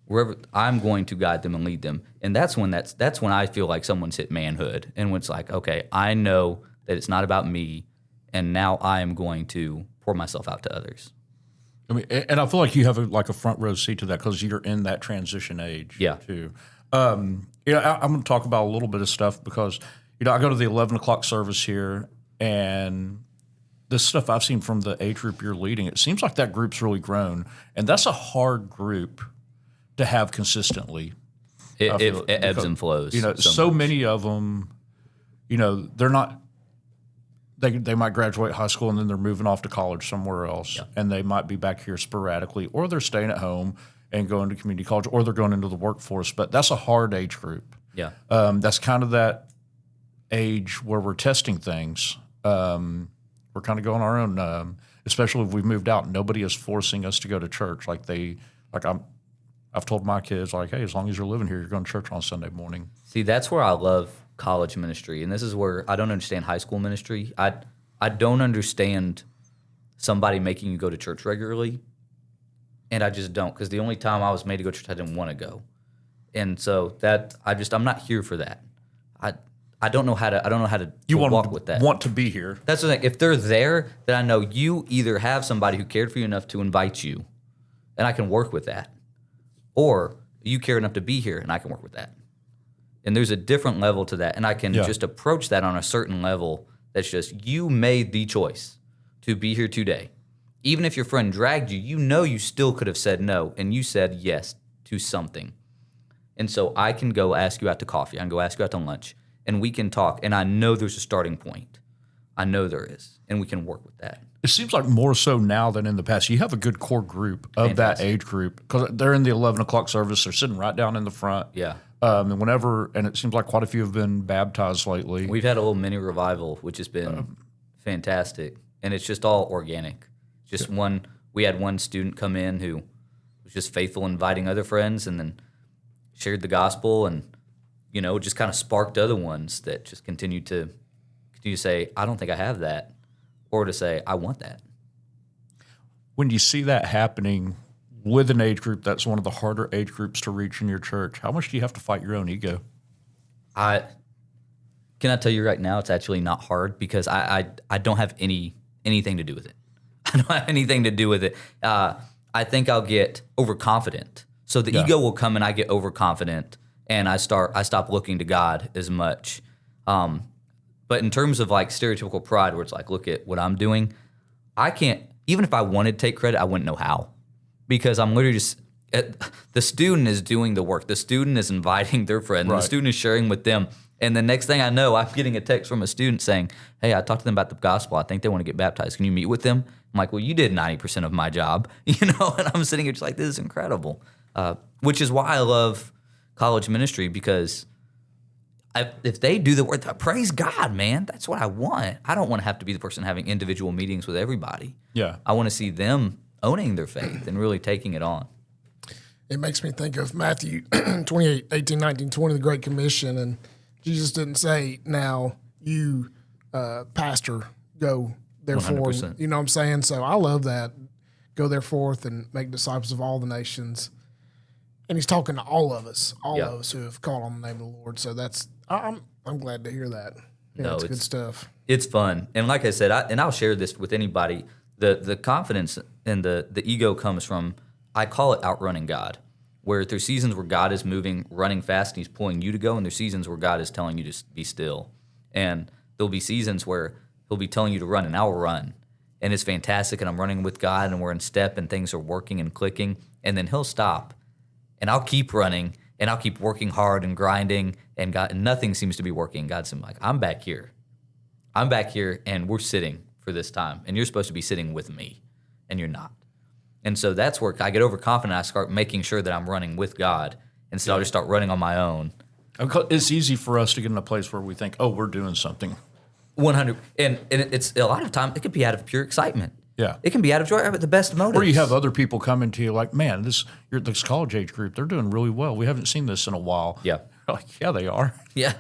Wherever I'm going to guide them and lead them. And that's when I feel like someone's hit manhood. And when it's like, okay, I know that it's not about me, and now I am going to pour myself out to others. I mean, and I feel like you have a front row seat to that because you're in that transition age too. I'm going to talk about a little bit of stuff because I go to the 11 o'clock service here, and this stuff I've seen from the age group you're leading, it seems like that group's really grown, and that's a hard group to have consistently. It ebbs and flows. So many of them, they're not. They might graduate high school and then they're moving off to college somewhere else, and they might be back here sporadically, or they're staying at home and going to community college, or they're going into the workforce. But that's a hard age group. Yeah, that's kind of that age where we're testing things. We're kind of going our own, especially if we've moved out. Nobody is forcing us to go to church. I've told my kids, hey, as long as you're living here, you're going to church on Sunday morning. See, that's where I love college ministry, and this is where I don't understand high school ministry. I don't understand somebody making you go to church regularly, and I just don't, because the only time I was made to go to church, I didn't want to go, and so I'm not here for that. I don't know how to walk with that. Want to be here. That's the thing. If they're there, then I know you either have somebody who cared for you enough to invite you, and I can work with that, or you care enough to be here, and I can work with that. And there's a different level to that, and I can just approach that on a certain level that's just, you made the choice to be here today. Even if your friend dragged you, you still could have said no, and you said yes to something. And so I can go ask you out to coffee. I can go ask you out to lunch, and we can talk, and I know there's a starting point. I know there is, and we can work with that. It seems like more so now than in the past. You have a good core group of that age group because they're in the 11 o'clock service. They're sitting right down in the front. Yeah. And it seems like quite a few have been baptized lately. We've had a little mini revival, which has been fantastic, and it's just all organic. We had one student come in who was just faithful, inviting other friends, and then shared the gospel, and just kind of sparked other ones that just continue to say, I don't think I have that, or to say, I want that. When you see that happening with an age group that's one of the harder age groups to reach in your church, how much do you have to fight your own ego? Can I tell you right now, it's actually not hard because I don't have anything to do with it. I don't have anything to do with it. I think I'll get overconfident. So the ego will come and I get overconfident and I stop looking to God as much. But in terms of like stereotypical pride where it's like, look at what I'm doing, I can't, even if I wanted to take credit, I wouldn't know how. Because I'm literally just, the student is doing the work. The student is inviting their friend. Right. The student is sharing with them. And the next thing I know, I'm getting a text from a student saying, hey, I talked to them about the gospel. I think they want to get baptized. Can you meet with them? I'm like, well, you did 90% of my job, and I'm sitting here just like, this is incredible. Which is why I love college ministry, because if they do the work, praise God, man. That's what I want. I don't want to have to be the person having individual meetings with everybody. Yeah. I want to see them owning their faith and really taking it on. It makes me think of Matthew 28, 18, 19, 20, the Great Commission, and Jesus didn't say, now you, pastor, go therefore. 100%. You know what I'm saying? So I love that. Go therefore and make disciples of all the nations. And he's talking to all of us who have called on the name of the Lord. So I'm glad to hear that. Yeah, no, it's good stuff. It's fun. And like I said, I'll share this with anybody. The confidence and the ego comes from, I call it outrunning God, where there's seasons where God is moving, running fast, and he's pulling you to go, and there's seasons where God is telling you to be still. And there'll be seasons where he'll be telling you to run, and I'll run. And it's fantastic, and I'm running with God, and we're in step, and things are working and clicking. And then he'll stop, and I'll keep running, and I'll keep working hard and grinding, and nothing seems to be working. God's like, I'm back here, and we're sitting for this time, and you're supposed to be sitting with me, and you're not. And so that's where I get overconfident. I start making sure that I'm running with God, and so I'll just start running on my own. It's easy for us to get in a place where we think, oh, we're doing something. 100, and it's a lot of time it could be out of pure excitement. Yeah, it can be out of joy, but the best motives. Or you have other people coming to you like, man, this college age group, they're doing really well. We haven't seen this in a while. Yeah, you're like, yeah, they are. Yeah,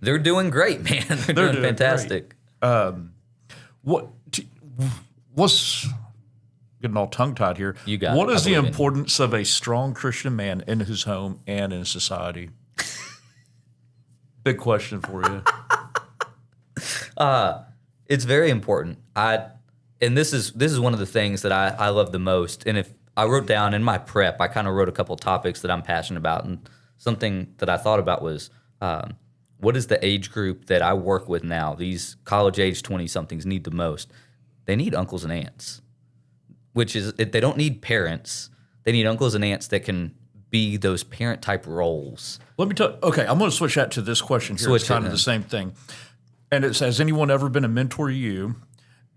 they're doing great, man. They're doing fantastic. What's getting all tongue tied here? You got what is the importance of a strong Christian man in his home and in society? Big question for you. It's very important. And this is one of the things that I love the most. And if I wrote down in my prep, I kind of wrote a couple topics that I'm passionate about. And something that I thought about was, what is the age group that I work with now? These college age 20-somethings need the most. They need uncles and aunts, which is, they don't need parents. They need uncles and aunts that can be those parent type roles. Let me tell. Okay, I'm going to switch that to this question here. It's kind of the same thing. And it says, anyone ever been a mentor to you?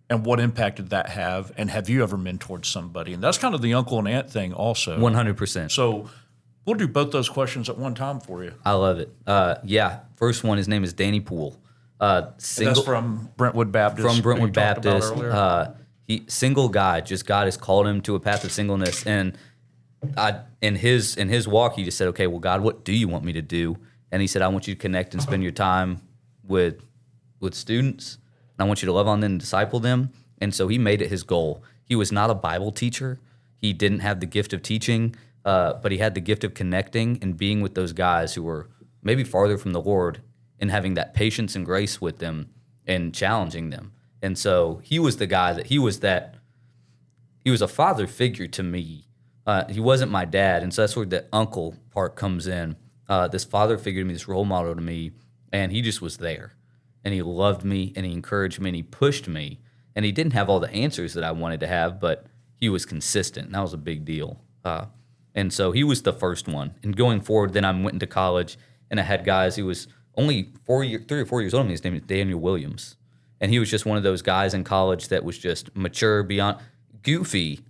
And what impact did that have? And have you ever mentored somebody? And that's kind of the uncle and aunt thing also. 100%. So we'll do both those questions at one time for you. I love it. First one, his name is Danny Poole. That's from Brentwood Baptist. From Brentwood Baptist. He single guy, just God has called him to a path of singleness. And in his walk, he just said, okay, well, God, what do you want me to do? And he said, I want you to connect and spend your time with students. And I want you to love on them and disciple them. And so he made it his goal. He was not a Bible teacher. He didn't have the gift of teaching, but he had the gift of connecting and being with those guys who were maybe farther from the Lord and having that patience and grace with them and challenging them. And so he was the guy he was a father figure to me. He wasn't my dad. And so that's where the uncle part comes in. This father figure to me, this role model to me, and he just was there. And he loved me, and he encouraged me, and he pushed me. And he didn't have all the answers that I wanted to have, but he was consistent, and that was a big deal. And so he was the first one. And going forward, then I went into college, and I had guys who was only 3 or 4 years old than me. His name is Daniel Williams. And he was just one of those guys in college that was just mature beyond, goofy,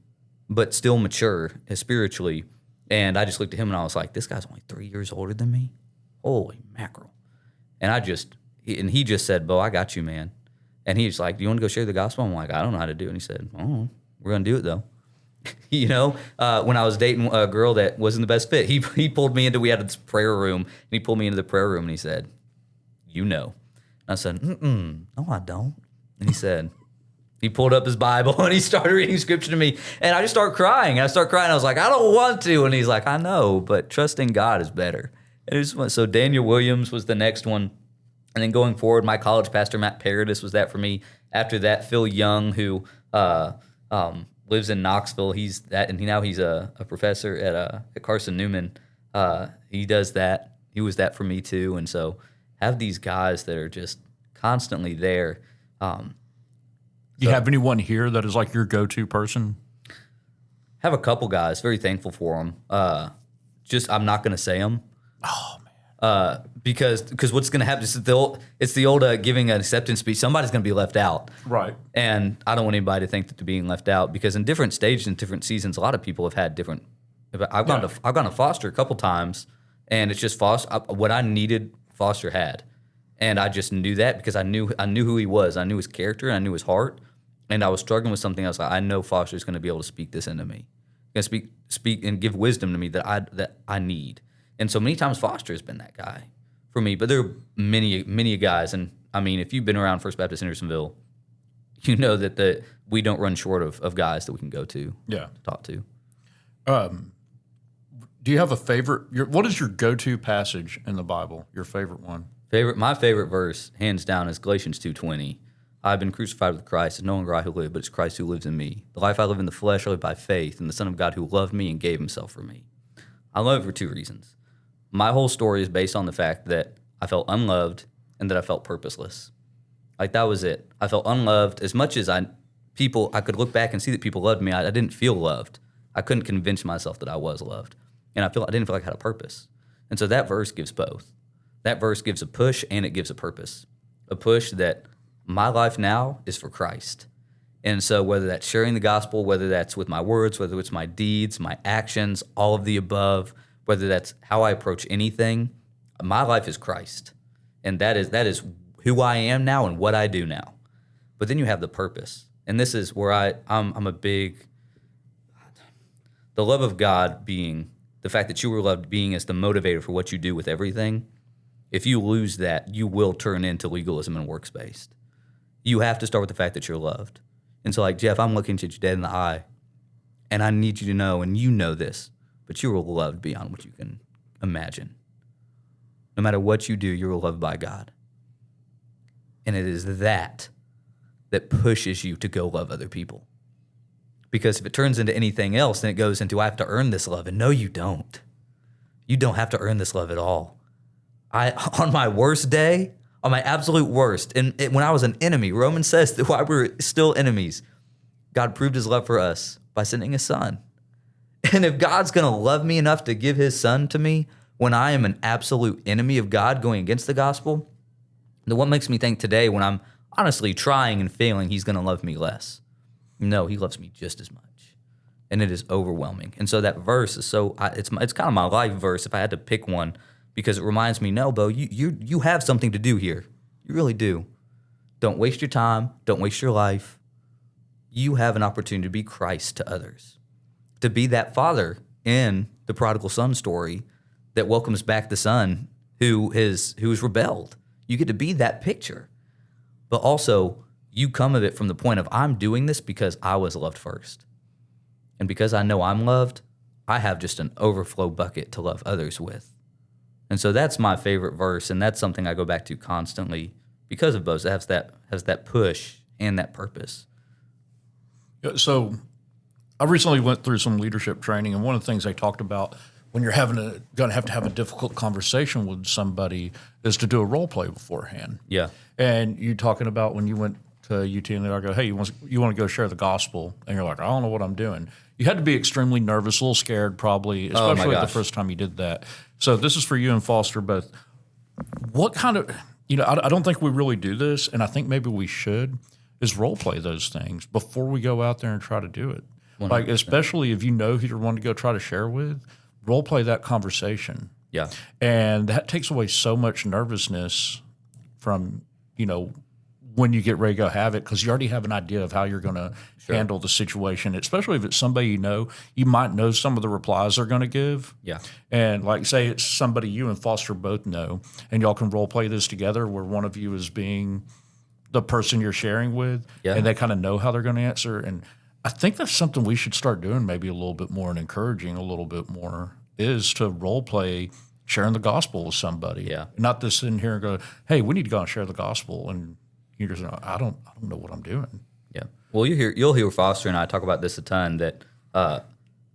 but still mature spiritually. And I just looked at him, and I was like, this guy's only 3 years older than me? Holy mackerel. And he just said, Bo, I got you, man. And he was like, do you want to go share the gospel? I'm like, I don't know how to do it. And he said, oh, we're going to do it, though. When I was dating a girl that wasn't the best fit, he pulled me into, we had this prayer room, and he pulled me into the prayer room, and he said, And I said, no, I don't. And he pulled up his Bible, and he started reading scripture to me, and I just started crying. I was like, I don't want to. And he's like, I know, but trusting God is better. And it was, so Daniel Williams was the next one. And then going forward, my college pastor, Matt Paradis, was that for me. After that, Phil Young, who lives in Knoxville, he's a professor at Carson Newman. He does that. He was that for me too. And so have these guys that are just constantly there. You have anyone here that is like your go-to person? Have a couple guys. Very thankful for them. I'm not going to say them. Oh man. Because what's going to happen is it's the old giving an acceptance speech. Somebody's going to be left out. Right. And I don't want anybody to think that they're being left out, because in different stages and different seasons, a lot of people have had different. I've gone to Foster a couple times, and it's just Foster. What I needed, Foster had, and I just knew that because I knew who he was. I knew his character, and I knew his heart. And I was struggling with something else. Like, I know Foster's going to be able to speak this into me. Going to speak and give wisdom to me that I need. And so many times Foster has been that guy for me. But there are many guys. And I mean, if you've been around First Baptist Hendersonville, you know that we don't run short of guys that we can go to, talk to. Do you have a favorite? What is your go-to passage in the Bible? Your favorite one? My favorite verse, hands down, is Galatians 2:20. I've been crucified with Christ. It's no longer I who live, but it's Christ who lives in me. The life I live in the flesh, I live by faith in the Son of God who loved me and gave himself for me. I love it for two reasons. My whole story is based on the fact that I felt unloved and that I felt purposeless. Like, that was it. I felt unloved. As much as I could look back and see that people loved me, I didn't feel loved. I couldn't convince myself that I was loved. And I didn't feel like I had a purpose. And so that verse gives both. That verse gives a push and it gives a purpose. A push that my life now is for Christ. And so whether that's sharing the gospel, whether that's with my words, whether it's my deeds, my actions, all of the above, whether that's how I approach anything, my life is Christ. And that is who I am now and what I do now. But then you have the purpose. And this is where I'm a big, the love of God being, the fact that you were loved being as the motivator for what you do with everything. If you lose that, you will turn into legalism and works-based. You have to start with the fact that you're loved. And so, like, Jeff, I'm looking at you dead in the eye, and I need you to know, and you know this, but you are loved beyond what you can imagine. No matter what you do, you're loved by God. And it is that pushes you to go love other people. Because if it turns into anything else, then it goes into, I have to earn this love. And no, you don't. You don't have to earn this love at all. On my worst day, on my absolute worst, and when I was an enemy, Romans says that while we were still enemies, God proved his love for us by sending his son. And if God's going to love me enough to give his son to me when I am an absolute enemy of God going against the gospel, then what makes me think today, when I'm honestly trying and failing, he's going to love me less? No, he loves me just as much. And it is overwhelming. And so that verse is it's kind of my life verse if I had to pick one, because it reminds me, no, Bo, you have something to do here. You really do. Don't waste your time. Don't waste your life. You have an opportunity to be Christ to others, to be that father in the prodigal son story that welcomes back the son who's rebelled. You get to be that picture. But also, you come of it from the point of, I'm doing this because I was loved first. And because I know I'm loved, I have just an overflow bucket to love others with. And so that's my favorite verse, and that's something I go back to constantly because of both. It has that push and that purpose. So I recently went through some leadership training, and one of the things they talked about when you're going to have a difficult conversation with somebody is to do a role play beforehand. Yeah. And you talking about when you went to UT and they go, hey, you want to go share the gospel? And you're like, I don't know what I'm doing. You had to be extremely nervous, a little scared probably, especially the first time you did that. So this is for you and Foster both. What kind of, I don't think we really do this, and I think maybe we should, is role play those things before we go out there and try to do it. 100%. Like, especially if you know who you're wanting to go try to share with, role play that conversation. Yeah. And that takes away so much nervousness from, when you get ready to go have it, because you already have an idea of how you're going to handle the situation, especially if it's somebody you might know some of the replies they're going to give. Yeah. And like, say it's somebody you and Foster both know, and y'all can role play this together where one of you is being the person you're sharing with, and they kind of know how they're going to answer. And I think that's something we should start doing maybe a little bit more and encouraging a little bit more, is to role play sharing the gospel with somebody. Yeah. Not just sitting here and go, hey, we need to go and share the gospel. And you're just, I don't know what I'm doing. Yeah. Well, you'll hear Foster and I talk about this a ton, that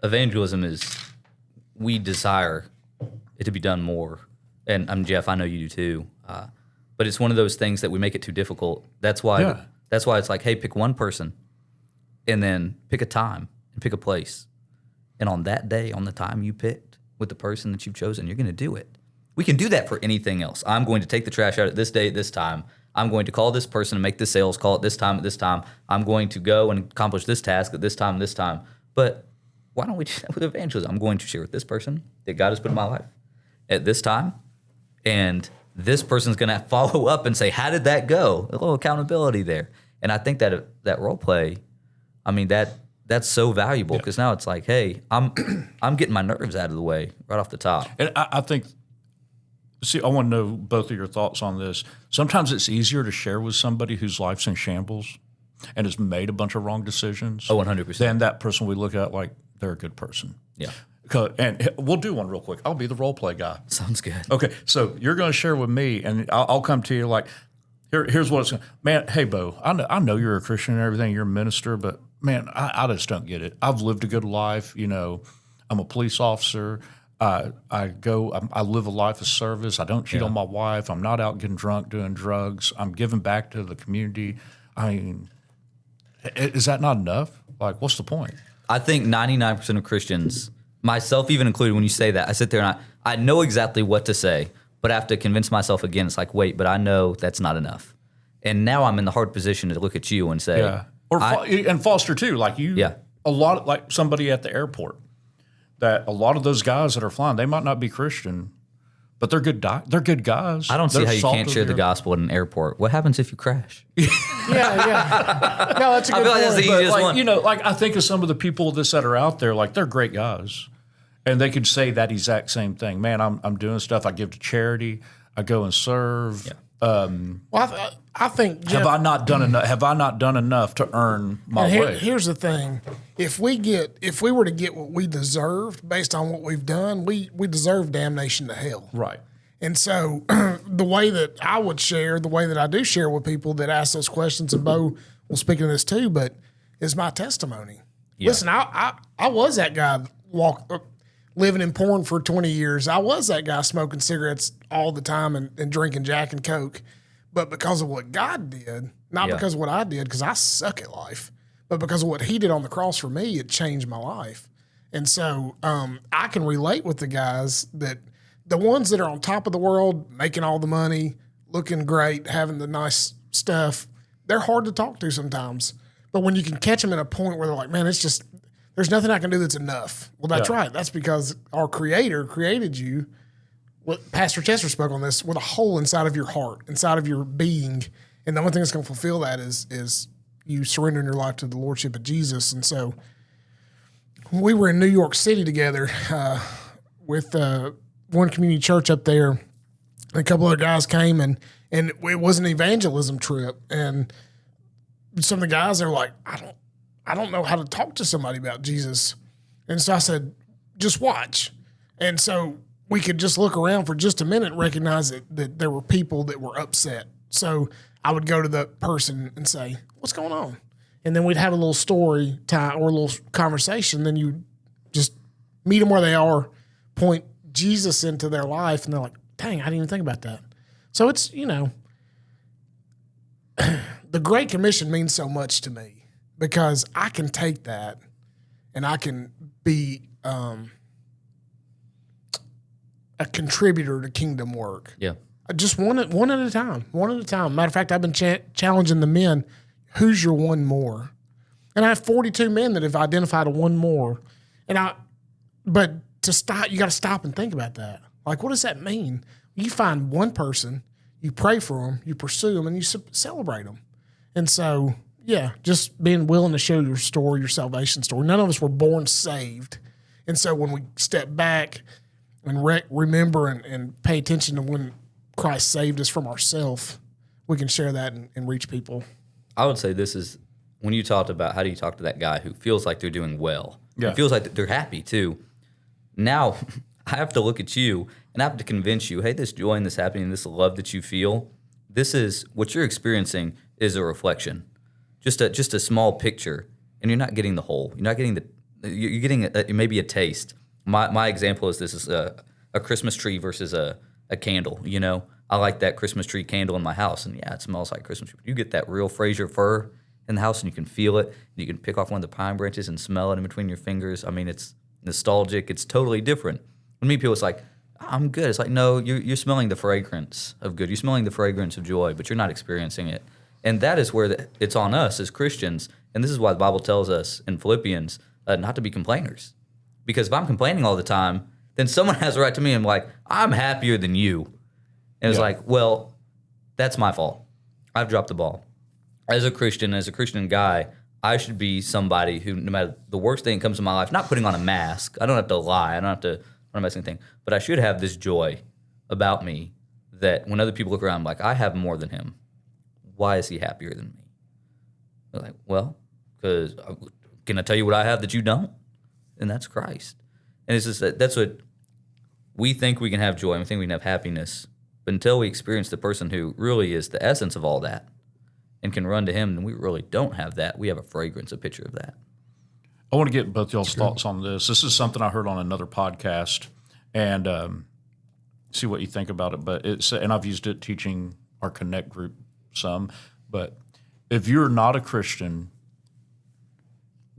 evangelism is, we desire it to be done more. And I'm Jeff, I know you do too. But it's one of those things that we make it too difficult. That's why it's like, hey, pick one person and then pick a time and pick a place. And on that day, on the time you picked with the person that you've chosen, you're going to do it. We can do that for anything else. I'm going to take the trash out at this day, at this time. I'm going to call this person and make this sales call at this time, at this time. I'm going to go and accomplish this task at this time, this time. But why don't we do that with evangelism? I'm going to share with this person that God has put in my life at this time. And this person's going to follow up and say, how did that go? A little accountability there. And I think that role play, I mean, that's so valuable, because now it's like, hey, I'm getting my nerves out of the way right off the top. And I think, I want to know both of your thoughts on this. Sometimes it's easier to share with somebody whose life's in shambles and has made a bunch of wrong decisions. Oh, 100%. Than that person we look at like they're a good person. Yeah. And we'll do one real quick. I'll be the role play guy. Sounds good. Okay, so you're going to share with me, and I'll come to you like, here's what it's going to, man, hey, Bo, I know you're a Christian and everything, you're a minister, but, man, I just don't get it. I've lived a good life. You know, I'm a police officer. I live a life of service. I don't cheat on my wife. I'm not out getting drunk, doing drugs. I'm giving back to the community. I mean, is that not enough? Like, what's the point? I think 99% of Christians, myself even included, when you say that, I sit there and I know exactly what to say, but I have to convince myself again. It's like, wait, but I know that's not enough. And now I'm in the hard position to look at you and say, and Foster too, like you, a lot, like somebody at the airport, that a lot of those guys that are flying, they might not be Christian, but they're good. They're good guys. I don't see how you can't share the gospel at an airport. What happens if you crash? Yeah. No, that's a good I feel like that's the point. easiest one. You know, like I think of some of the people that are out there, like they're great guys, and they could say that exact same thing. Man, I'm doing stuff. I give to charity. I go and serve. Well, I think, Jeff, have I not done enough? Have I not done enough to earn my way? Here's the thing: if we were to get what we deserved based on what we've done, we deserve damnation to hell. Right. And so, the way that I would share, the way that I do share with people that ask those questions, and Bo will speak to this too, but is my testimony. Yeah. Listen, I was that guy living in porn for 20 years. I was that guy smoking cigarettes all the time and drinking Jack and Coke. But because of what God did, not because of what I did, because I suck at life, but because of what he did on the cross for me, it changed my life. And so I can relate with the guys the ones that are on top of the world, making all the money, looking great, having the nice stuff, they're hard to talk to sometimes. But when you can catch them at a point where they're like, man, it's just, there's nothing I can do that's enough. Well, that's right. That's because our Creator created you. What Pastor Chester spoke on this, with a hole inside of your heart, inside of your being. And the only thing that's going to fulfill that is you surrendering your life to the Lordship of Jesus. And so when we were in New York City together with one community church up there, and a couple other guys came, and it was an evangelism trip. And some of the guys are like, I don't know how to talk to somebody about Jesus. And so I said, just watch. And so we could just look around for just a minute and recognize that there were people that were upset. So I would go to the person and say, what's going on? And then we'd have a little story time or a little conversation. Then you just meet them where they are, point Jesus into their life, and they're like, dang, I didn't even think about that. So it's, the Great Commission means so much to me because I can take that and I can be a contributor to kingdom work. Yeah. Just one at a time. Matter of fact, I've been challenging the men, who's your one more? And I have 42 men that have identified a one more. But to stop, you got to stop and think about that. Like, what does that mean? You find one person, you pray for them, you pursue them, and you celebrate them. And so, just being willing to share your story, your salvation story. None of us were born saved. And so when we step back and remember and pay attention to when Christ saved us from ourselves, we can share that and reach people. I would say this is, when you talked about how do you talk to that guy who feels like they're doing well, and feels like they're happy too. Now, I have to look at you and I have to convince you, hey, this joy and this happiness, this love that you feel, this is what you're experiencing is a reflection, just a small picture, and you're not getting the whole. You're not getting you're getting maybe a taste. My example is this is a Christmas tree versus a candle. You know, I like that Christmas tree candle in my house, and yeah, it smells like Christmas tree. You get that real Fraser fir in the house, and you can feel it. And you can pick off one of the pine branches and smell it in between your fingers. I mean, it's nostalgic. It's totally different. When me people, it's like, I'm good. It's like, no, you're smelling the fragrance of good. You're smelling the fragrance of joy, but you're not experiencing it. And that is where it's on us as Christians. And this is why the Bible tells us in Philippians not to be complainers. Because if I'm complaining all the time, then someone has a right to me. I'm like, I'm happier than you. And it's like, well, that's my fault. I've dropped the ball. As a Christian guy, I should be somebody who, no matter the worst thing that comes in my life, not putting on a mask. I don't have to lie. I don't have to mess anything. But I should have this joy about me that when other people look around, I'm like, I have more than him. Why is he happier than me? They're like, well, because can I tell you what I have that you don't? And that's Christ. And it's just that's what we think we can have joy. We think we can have happiness. But until we experience the person who really is the essence of all that and can run to him, then we really don't have that. We have a fragrance, a picture of that. I want to get both y'all's thoughts on this. This is something I heard on another podcast, and see what you think about it. But and I've used it teaching our Connect group some. But if you're not a Christian,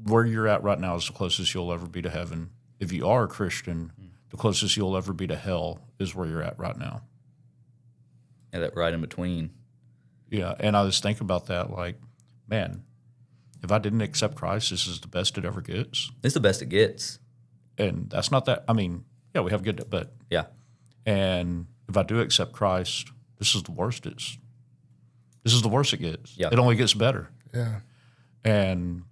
where you're at right now is the closest you'll ever be to heaven. If you are a Christian, the closest you'll ever be to hell is where you're at right now. Yeah, that right in between. Yeah, and I just think about that like, man, if I didn't accept Christ, this is the best it ever gets. It's the best it gets. And that's not that, I mean, yeah, we have good, but. Yeah. And if I do accept Christ, this is the worst it gets. Yeah. It only gets better. Yeah. And,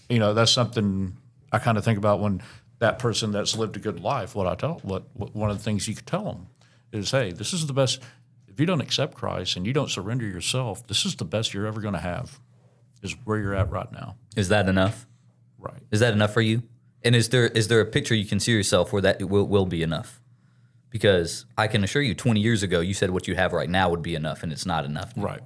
you know, that's something I kind of think about when that person that's lived a good life, one of the things you could tell them is, hey, this is the best. If you don't accept Christ and you don't surrender yourself, this is the best you're ever going to have, is where you're at right now. Is that enough? Right. Is that enough for you? And is there a picture you can see yourself where that will be enough? Because I can assure you, 20 years ago, you said what you have right now would be enough, and it's not enough. Right.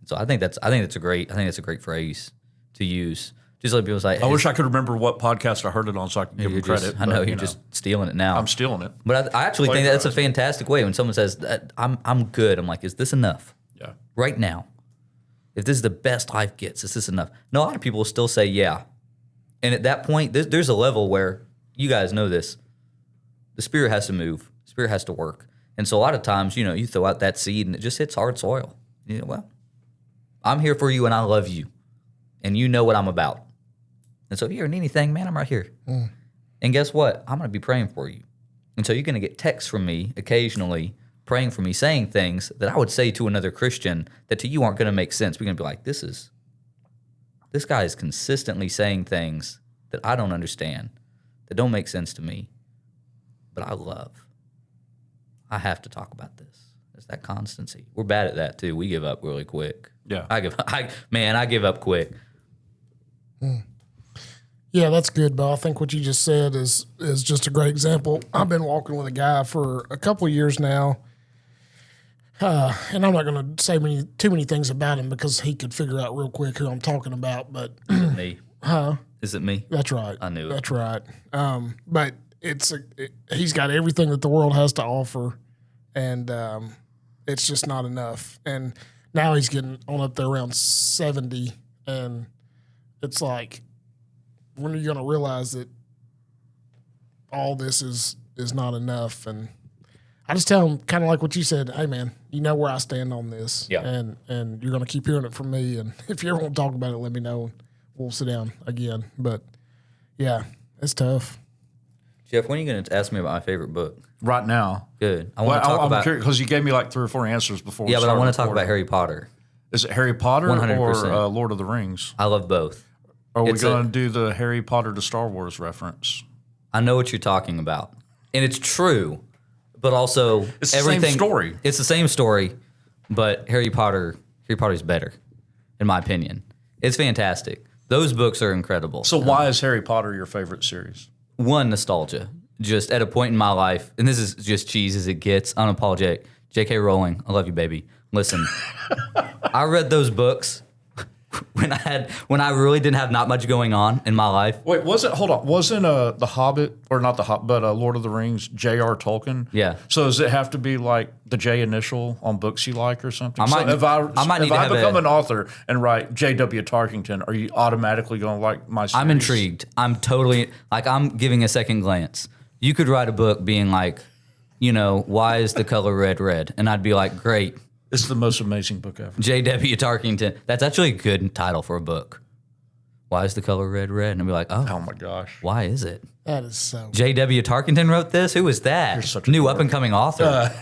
So I think that's a great phrase to use. Just like people say, I wish I could remember what podcast I heard it on so I could give them credit. I know you're just stealing it now. I'm stealing it. But I actually think that's a fantastic way when someone says, I'm good. I'm like, is this enough? Yeah. Right now. If this is the best life gets, is this enough? No, a lot of people will still say, yeah. And at that point, there's a level where, you guys know this, the Spirit has to move. The Spirit has to work. And so a lot of times, you know, you throw out that seed and it just hits hard soil. You know, well, I'm here for you and I love you. And you know what I'm about. And so if you ever need anything, man, I'm right here. And guess what? I'm going to be praying for you. And so you're going to get texts from me occasionally praying for me, saying things that I would say to another Christian that to you aren't going to make sense. We're going to be like, this guy is consistently saying things that I don't understand, that don't make sense to me, but I love. I have to talk about this. It's that constancy. We're bad at that too. We give up really quick. Yeah. I give up quick. Yeah, that's good, Bo. I think what you just said is just a great example. I've been walking with a guy for a couple of years now, and I'm not going to say too many things about him because he could figure out real quick who I'm talking about. But Me. Huh? Is it me? That's right. I knew it. That's right. But he's got everything that the world has to offer, and it's just not enough. And now he's getting on up there around 70, and it's like, when are you going to realize that all this is not enough? And I just tell him, kind of like what you said, hey, man, you know where I stand on this. Yeah. And you're going to keep hearing it from me. And if you ever want to talk about it, let me know. And we'll sit down again. But, yeah, it's tough. Jeff, when are you going to ask me about my favorite book? Right now. Good. I want to talk about... because you gave me like 3 or 4 answers before. Yeah, but I want to talk about Harry Potter. Is it Harry Potter 100%. or Lord of the Rings? I love both. Are we going to do the Harry Potter to Star Wars reference? I know what you're talking about. And it's true, but also it's the same story. It's the same story, but Harry Potter's better, in my opinion. It's fantastic. Those books are incredible. So why is Harry Potter your favorite series? One, nostalgia. just at a point in my life, and this is just cheese as it gets, unapologetic. J.K. Rowling, I love you, baby. Listen, I read those books when I really didn't have not much going on in my life. Wait, wasn't The Hobbit, or not The Hobbit, but Lord of the Rings, J.R. Tolkien? Yeah. So does it have to be like the J initial on books you like or something? I might if I need to have become an author and write J.W. Tarkington, are you automatically going to like my series? I'm intrigued. I'm totally, I'm giving a second glance. You could write a book being like, why is the color red red? And I'd be like, great. It's the most amazing book ever. J.W. Tarkington. That's actually a good title for a book. Why is the color red red? And I'd be like, Oh my gosh. why is it? That is so. J.W. Tarkington wrote this? Who was that? You're such a New dork. up and coming author.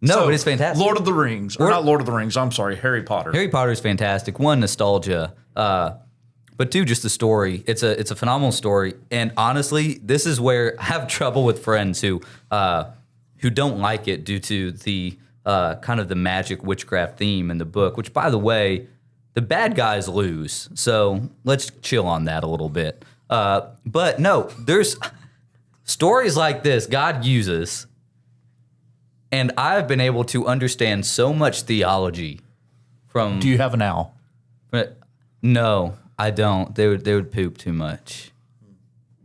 No, but it's fantastic. Lord of the Rings, or not Lord of the Rings, I'm sorry, Harry Potter. Harry Potter is fantastic. One, nostalgia. But two, just the story. It's a phenomenal story. And honestly, this is where I have trouble with friends who don't like it due to the kind of the magic witchcraft theme in the book, which, by the way, the bad guys lose. So let's chill on that a little bit. But no, there's stories like this God uses. And I've been able to understand so much theology from... Do you have an owl? No, I don't. They would poop too much.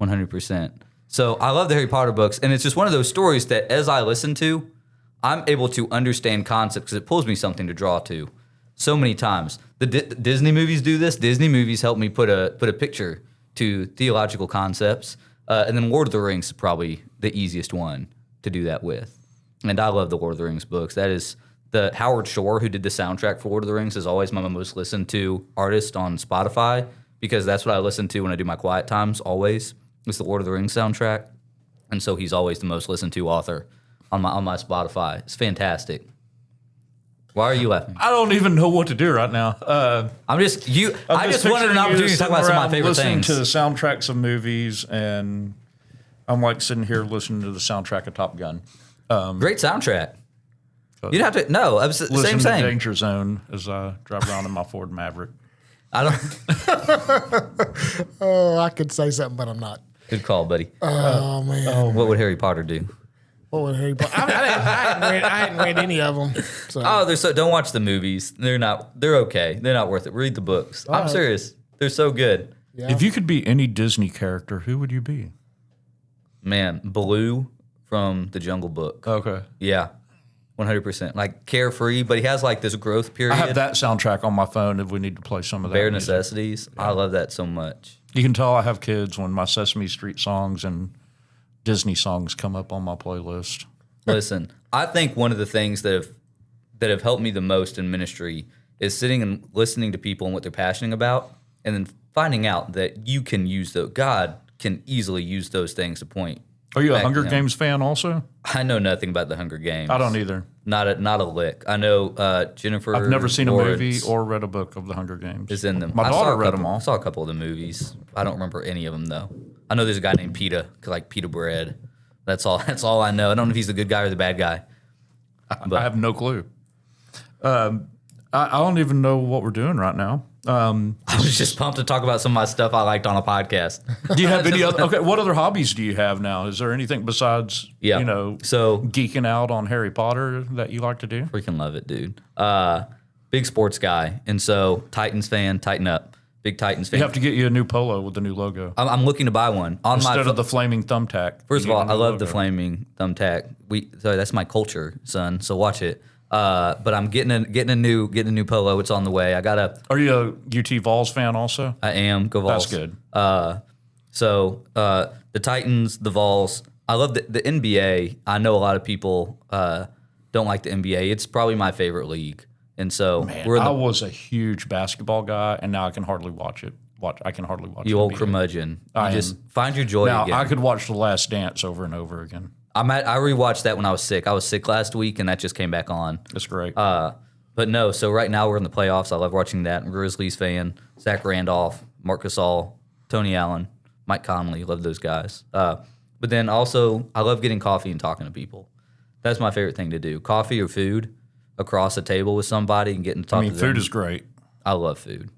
100%. So I love the Harry Potter books, and it's just one of those stories that as I listen to, I'm able to understand concepts because it pulls me something to draw to so many times. The Disney movies do this. Disney movies help me put a picture to theological concepts. And then Lord of the Rings is probably the easiest one to do that with. And I love the Lord of the Rings books. That is the Howard Shore, who did the soundtrack for Lord of the Rings, is always my most listened to artist on Spotify because that's what I listen to when I do my quiet times always. It's the Lord of the Rings soundtrack. And so he's always the most listened to author on my Spotify. It's fantastic. Why are you laughing? I don't even know what to do right now. I just wanted an opportunity to talk about some of my favorite listening things. to the soundtracks of movies, and I'm like sitting here listening to the soundtrack of Top Gun. Great soundtrack. You'd have to no. Listen Same to thing. Danger Zone as I drive around in my Ford Maverick. I don't. Oh, I could say something, but I'm not. Good call, buddy. Oh man, What would Harry Potter do? what would Harry Potter? I hadn't read any of them. So. Oh, don't watch the movies. They're okay. They're not worth it. Read the books. I'm serious. They're so good. Yeah. If you could be any Disney character, who would you be? Man, Baloo from the Jungle Book. Okay. Yeah. 100%. Like carefree, but he has like this growth period. I have that soundtrack on my phone if we need to play some of that. Bare music. necessities. Yeah. I love that so much. You can tell I have kids when my Sesame Street songs and Disney songs come up on my playlist. Listen, I think one of the things that have helped me the most in ministry is sitting and listening to people and what they're passionate about, and then finding out that you can use God can easily use those things to point. Are you a back Hunger to him. Games fan also? I know nothing about the Hunger Games. I don't either. Not a lick. I know Jennifer. I've never seen a movie Lawrence or read a book of the Hunger Games. is in them. My I saw daughter a read couple- them all. I saw a couple of the movies. I don't remember any of them though. I know there's a guy named Pita, like Pita Bread. That's all I know. I don't know if he's the good guy or the bad guy. I have no clue. I don't even know what we're doing right now. I was just pumped to talk about some of my stuff I liked on a podcast. Do you have any other? Okay, what other hobbies do you have now? Is there anything besides So geeking out on Harry Potter that you like to do? freaking love it, dude. Big sports guy, and so Titans fan. Tighten up, big Titans fan. You have to get you a new polo with the new logo I'm looking to buy one on instead my of the flaming thumbtack. First you of all, get a I new love the logo. flaming thumbtack. So that's my culture, son. So watch it. But I'm getting a new polo. It's on the way. Are you a UT Vols fan also? I am. Go Vols. That's good. So the Titans, the Vols. I love the NBA. I know a lot of people don't like the NBA. It's probably my favorite league. And so Man, I was a huge basketball guy, and now I can hardly watch it. I can hardly watch. you old NBA. curmudgeon. I You just am. find your joy Now again. I could watch The Last Dance over and over again. I rewatched that when I was sick. I was sick last week, and that just came back on. It's great. But no, so right now we're in the playoffs. I love watching that. I'm a Grizzlies fan. Zach Randolph, Marc Gasol, Tony Allen, Mike Conley. Love those guys. But then also, I love getting coffee and talking to people. That's my favorite thing to do. Coffee or food across a table with somebody and getting to talk to them. Food is great. I love food.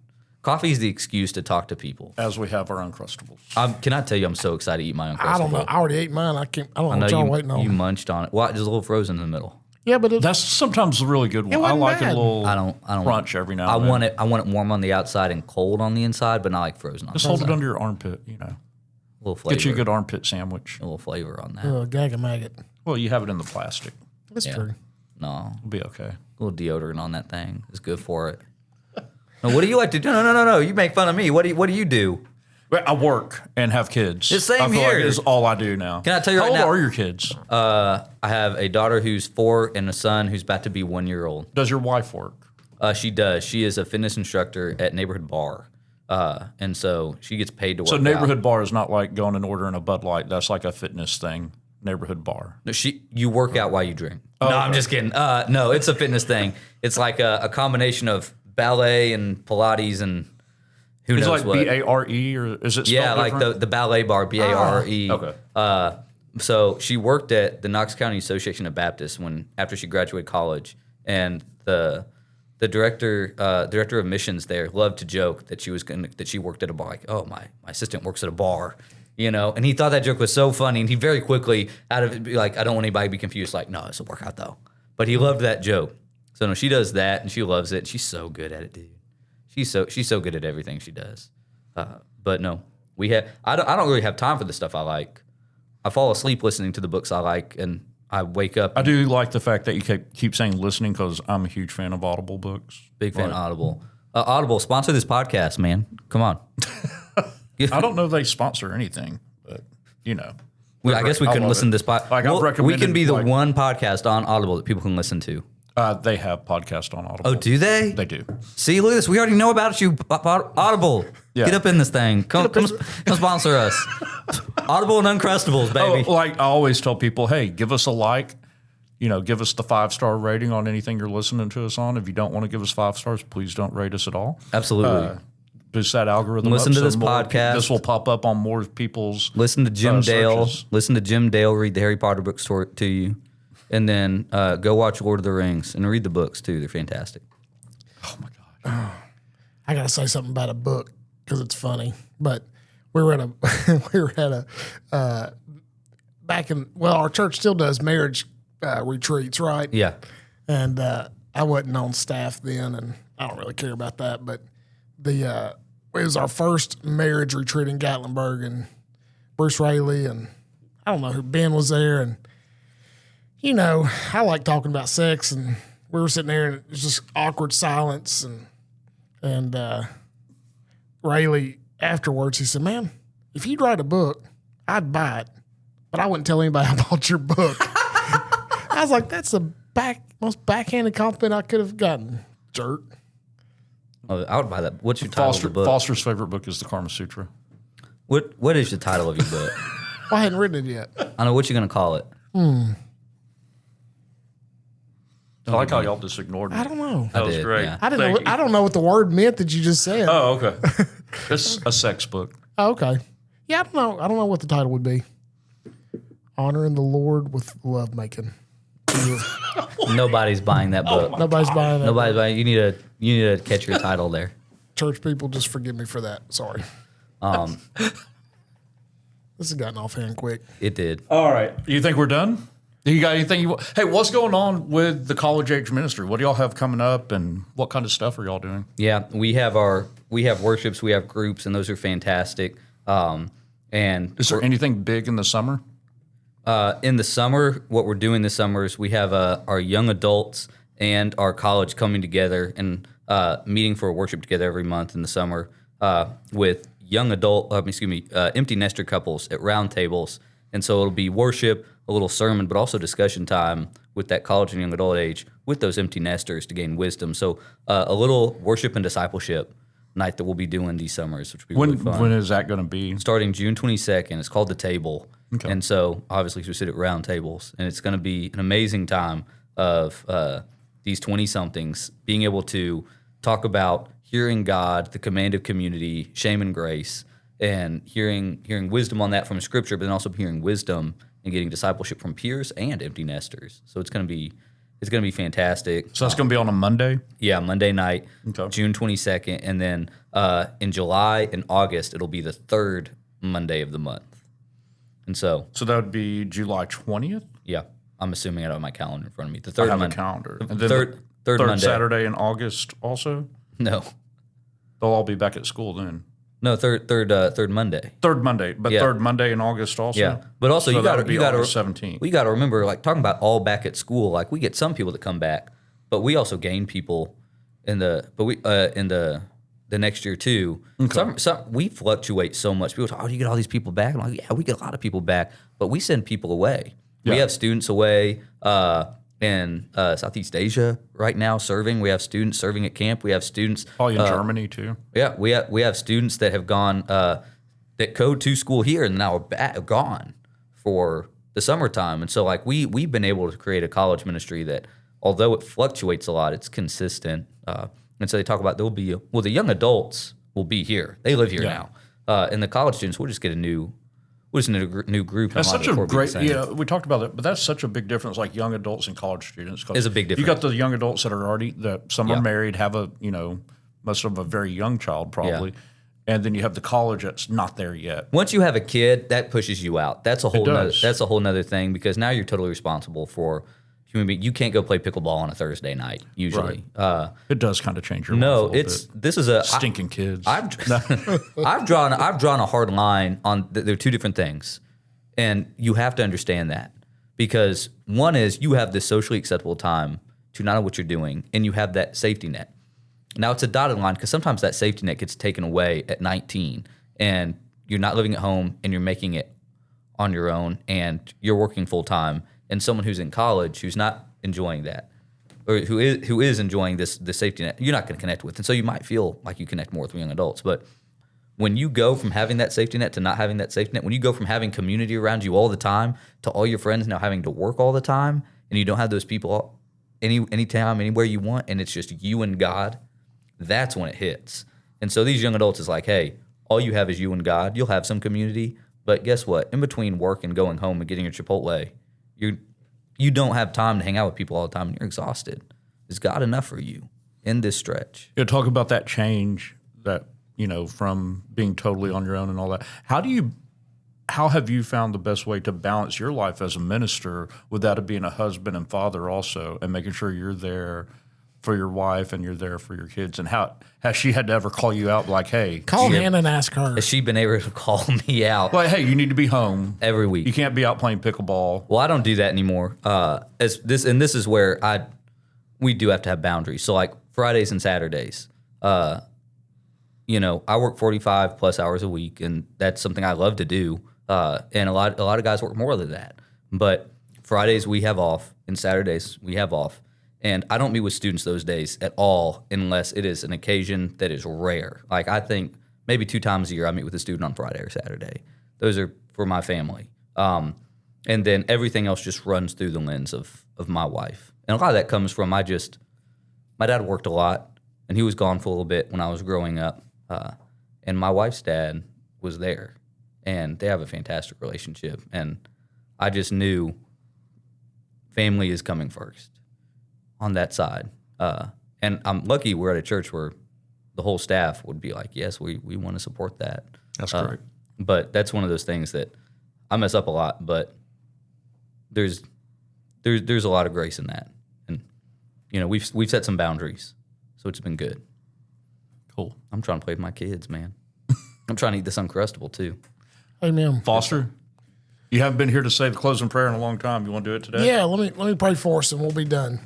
Coffee is the excuse to talk to people. As we have our Uncrustables. Can I tell you, I'm so excited to eat my Uncrustable. I don't know. I already ate mine. I don't know I know what y'all waiting on. you munched on it. Well, there's a little frozen in the middle. Yeah, but That's sometimes a really good one. I wasn't like bad. a little I don't crunch every now I and then. want it warm on the outside and cold on the inside, but not like frozen on the Just hold it under your armpit, you know. A little flavor. Get you a good armpit sandwich. A little flavor on that. gag a maggot. Well, you have it in the plastic. That's Yeah. true. No, It'll be okay. a little deodorant on that thing is good for it. No, what do you like to do? No. You make fun of me. What do you do? Well, I work and have kids. The same I feel here. like it's all I do now. Can I tell you How right old now- are your kids? I have a daughter who's 4 and a son who's about to be 1 year old. Does your wife work? She does. She is a fitness instructor at Neighborhood Bar. And so she gets paid to work So out. neighborhood bar is not like going and ordering a Bud Light. That's like a fitness thing. Neighborhood bar. No, you work out while you drink. No, I'm just kidding. No, it's a fitness thing. It's like a combination of ballet and Pilates and who Is it knows like what. BARE or is it spelled Yeah, like different? the ballet bar, BARE. okay. So she worked at the Knox County Association of Baptists after she graduated college, and the director of missions there loved to joke that she worked at a bar. Like, oh, my assistant works at a bar, you know. And he thought that joke was so funny, and he very quickly out of it be like, I don't want anybody to be confused. Like, no, it's a workout though. But he loved that joke. So no, she does that, and she loves it. She's so good at it, dude. She's so good at everything she does. But no, I don't really have time for the stuff I like. I fall asleep listening to the books I like, and I wake up. I do like the fact that you keep saying listening because I'm a huge fan of Audible books. Big fan of Audible. Audible, sponsor this podcast, man. Come on. I don't know if they sponsor anything, but you know. I guess we I couldn't love listen it. to this podcast. Like, I've we recommended, can be the like- one podcast on Audible that people can listen to. They have podcasts on Audible. Oh, do they? They do. See, look at this. We already know about you, Audible. Yeah. Get up in this thing. Come sponsor us. Audible and Uncrustables, baby. Oh, like I always tell people, hey, give us a like. You know, give us the 5-star rating on anything you're listening to us on. If you don't want to give us 5 stars, please don't rate us at all. Absolutely. Boost that algorithm. Listen up to so this more podcast. This will pop up on more people's. Listen to Jim Dale. searches. Listen to Jim Dale read the Harry Potter books to you. And then go watch Lord of the Rings and read the books, too. They're fantastic. Oh my gosh. I gotta say something about a book because it's funny. But we were at a our church still does marriage retreats, right? Yeah. And I wasn't on staff then, and I don't really care about that. But it was our first marriage retreat in Gatlinburg, and Bruce Raley and I don't know who Ben was there, and you know I like talking about sex, and we were sitting there, and it was just awkward silence, and Raley afterwards he said, "Man, if you'd write a book, I'd buy it, but I wouldn't tell anybody about your book." I was like, "That's the most backhanded compliment I could have gotten, jerk." Oh, I would buy that. What's your title of the book? Foster's favorite book is the Karma Sutra. What is the title of your book? Well, I hadn't written it yet. I know what you're going to call it. I like how y'all just ignored me. I don't know. That was did, great. yeah. I didn't know. Thank you. I don't know what the word meant that you just said. Oh, okay. It's a sex book. Oh, okay. Yeah, I don't know. I don't know what the title would be. Honoring the Lord with love making. Nobody's buying that book. Nobody's buying that. Nobody's buying. You need to catch your title there. Church people, just forgive me for that. Sorry. This has gotten off hand quick. It did. All right. You think we're done? You got anything Hey, what's going on with the college age ministry? What do y'all have coming up, and what kind of stuff are y'all doing? Yeah, we have worships, we have groups, and those are fantastic. And Is there anything big in the summer? in the summer, what we're doing this summer is we have our young adults and our college coming together and meeting for a worship together every month in the summer with empty nester couples at round tables. And so it'll be worship, a little sermon, but also discussion time with that college and young adult age with those empty nesters to gain wisdom. So a little worship and discipleship night that we'll be doing these summers, which will be really fun. When is that going to be? Starting June 22nd. It's called The Table. Okay. And so obviously we sit at round tables, and it's going to be an amazing time of these 20-somethings being able to talk about hearing God, the command of community, shame and grace, and hearing wisdom on that from Scripture, but then also hearing wisdom and getting discipleship from peers and empty nesters. So it's going to be It's going to be fantastic. So that's going to be on a Monday? Yeah, Monday night, Okay. June 22nd. And then in July and August, it'll be the third Monday of the month. And so, So that would be July 20th? yeah, I'm assuming I have my calendar in front of me. The I third have a Monday. calendar. And The then third third Monday. Saturday in August also? No, They'll all be back at school then. no, third Monday. Third Monday, but Yeah. third Monday in August also? Yeah, but also So you that got would be you got August to 17th. we got to remember, like talking about all back at school. Like we get some people that come back, but we also gain people in the next year too. Some we fluctuate so much. People talk, oh, you get all these people back. I'm like, yeah, we get a lot of people back, but we send people away. We Yeah. have students away in Southeast Asia right now serving. We have students serving at camp. We have students. Probably in Germany too. Yeah, we have students that have gone that go to school here and now are gone for the summertime. And so like we've been able to create a college ministry that, although it fluctuates a lot, it's consistent. And so they talk about the young adults will be here. They live here now. And the college students, we'll just get a new group. That's in such line a before great, being yeah, we talked about it, but that's such a big difference, like young adults and college students. 'Cause It's a big You got the young adults that are already, some Yeah. are married, have most of them a very young child probably. And then you have the college that's not there yet. Once you have a kid, that pushes you out. That's a whole does. that's a whole nother thing, because now you're totally responsible for human being. You can't go play pickleball on a Thursday night usually. It does kind of change your No, life a little bit. this is a Stinking kids. I've drawn a hard line on. They're two different things, and you have to understand that, because one is you have this socially acceptable time to not know what you're doing, and you have that safety net. Now it's a dotted line, because sometimes that safety net gets taken away at 19, and you're not living at home, and you're making it on your own, and you're working full time. And someone who's in college who's not enjoying that, or who is enjoying this safety net, you're not going to connect with. And so you might feel like you connect more with young adults, but when you go from having that safety net to not having that safety net, when you go from having community around you all the time to all your friends now having to work all the time, and you don't have those people anytime, anywhere you want, and it's just you and God, that's when it hits. And so these young adults is like, hey, all you have is you and God. You'll have some community, but guess what? In between work and going home and getting your Chipotle, you don't have time to hang out with people all the time, and you're exhausted. Is God enough for you in this stretch? You talk about that change that, from being totally on your own and all that. How have you found the best way to balance your life as a minister without being a husband and father also, and making sure you're there for your wife and you're there for your kids? And how has she had to ever call you out like, hey, Call Hannah and ask her. Has she been able to call me out like, hey, you need to be home every week? You can't be out playing pickleball. Well, I don't do that anymore. This is where we do have to have boundaries. So like Fridays and Saturdays, I work 45 plus hours a week, and that's something I love to do. And a lot of guys work more than that. But Fridays we have off, and Saturdays we have off. And I don't meet with students those days at all, unless it is an occasion that is rare. Like I think maybe 2 times a year I meet with a student on Friday or Saturday. Those are for my family. And then everything else just runs through the lens of my wife. And a lot of that comes from my dad worked a lot, and he was gone for a little bit when I was growing up. And my wife's dad was there, and they have a fantastic relationship. And I just knew family is coming first on that side. And I'm lucky we're at a church where the whole staff would be like, yes, we want to support that. That's great. But that's one of those things that I mess up a lot, but there's a lot of grace in that. And, we've set some boundaries, so it's been good. Cool. I'm trying to play with my kids, man. I'm trying to eat this Uncrustable too. Amen. Foster, you haven't been here to say the closing prayer in a long time. You want to do it today? Yeah, let me pray for us, and we'll be done.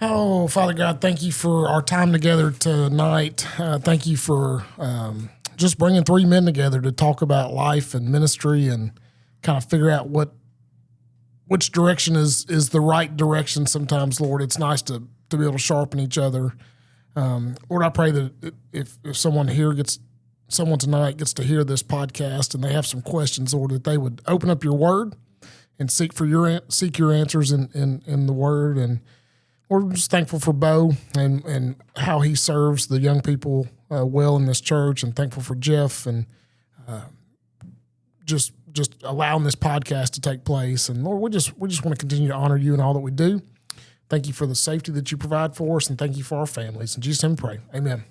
Oh, Father God, thank you for our time together tonight. Thank you for just bringing 3 men together to talk about life and ministry and kind of figure out which direction is the right direction sometimes, Lord. It's nice to be able to sharpen each other. Lord, I pray that if someone tonight gets to hear this podcast and they have some questions, Lord, that they would open up your word and seek your answers in the word. And we're just thankful for Bo and how he serves the young people well in this church, and thankful for Jeff and just allowing this podcast to take place. And Lord, we just want to continue to honor you in all that we do. Thank you for the safety that you provide for us, and thank you for our families. In Jesus' name we pray. Amen.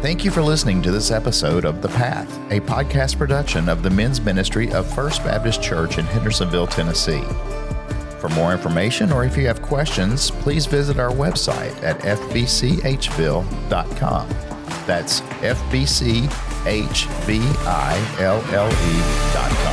Thank you for listening to this episode of The Path, a podcast production of the men's ministry of First Baptist Church in Hendersonville, Tennessee. For more information or if you have questions, please visit our website at fbchville.com. That's fbchville.com.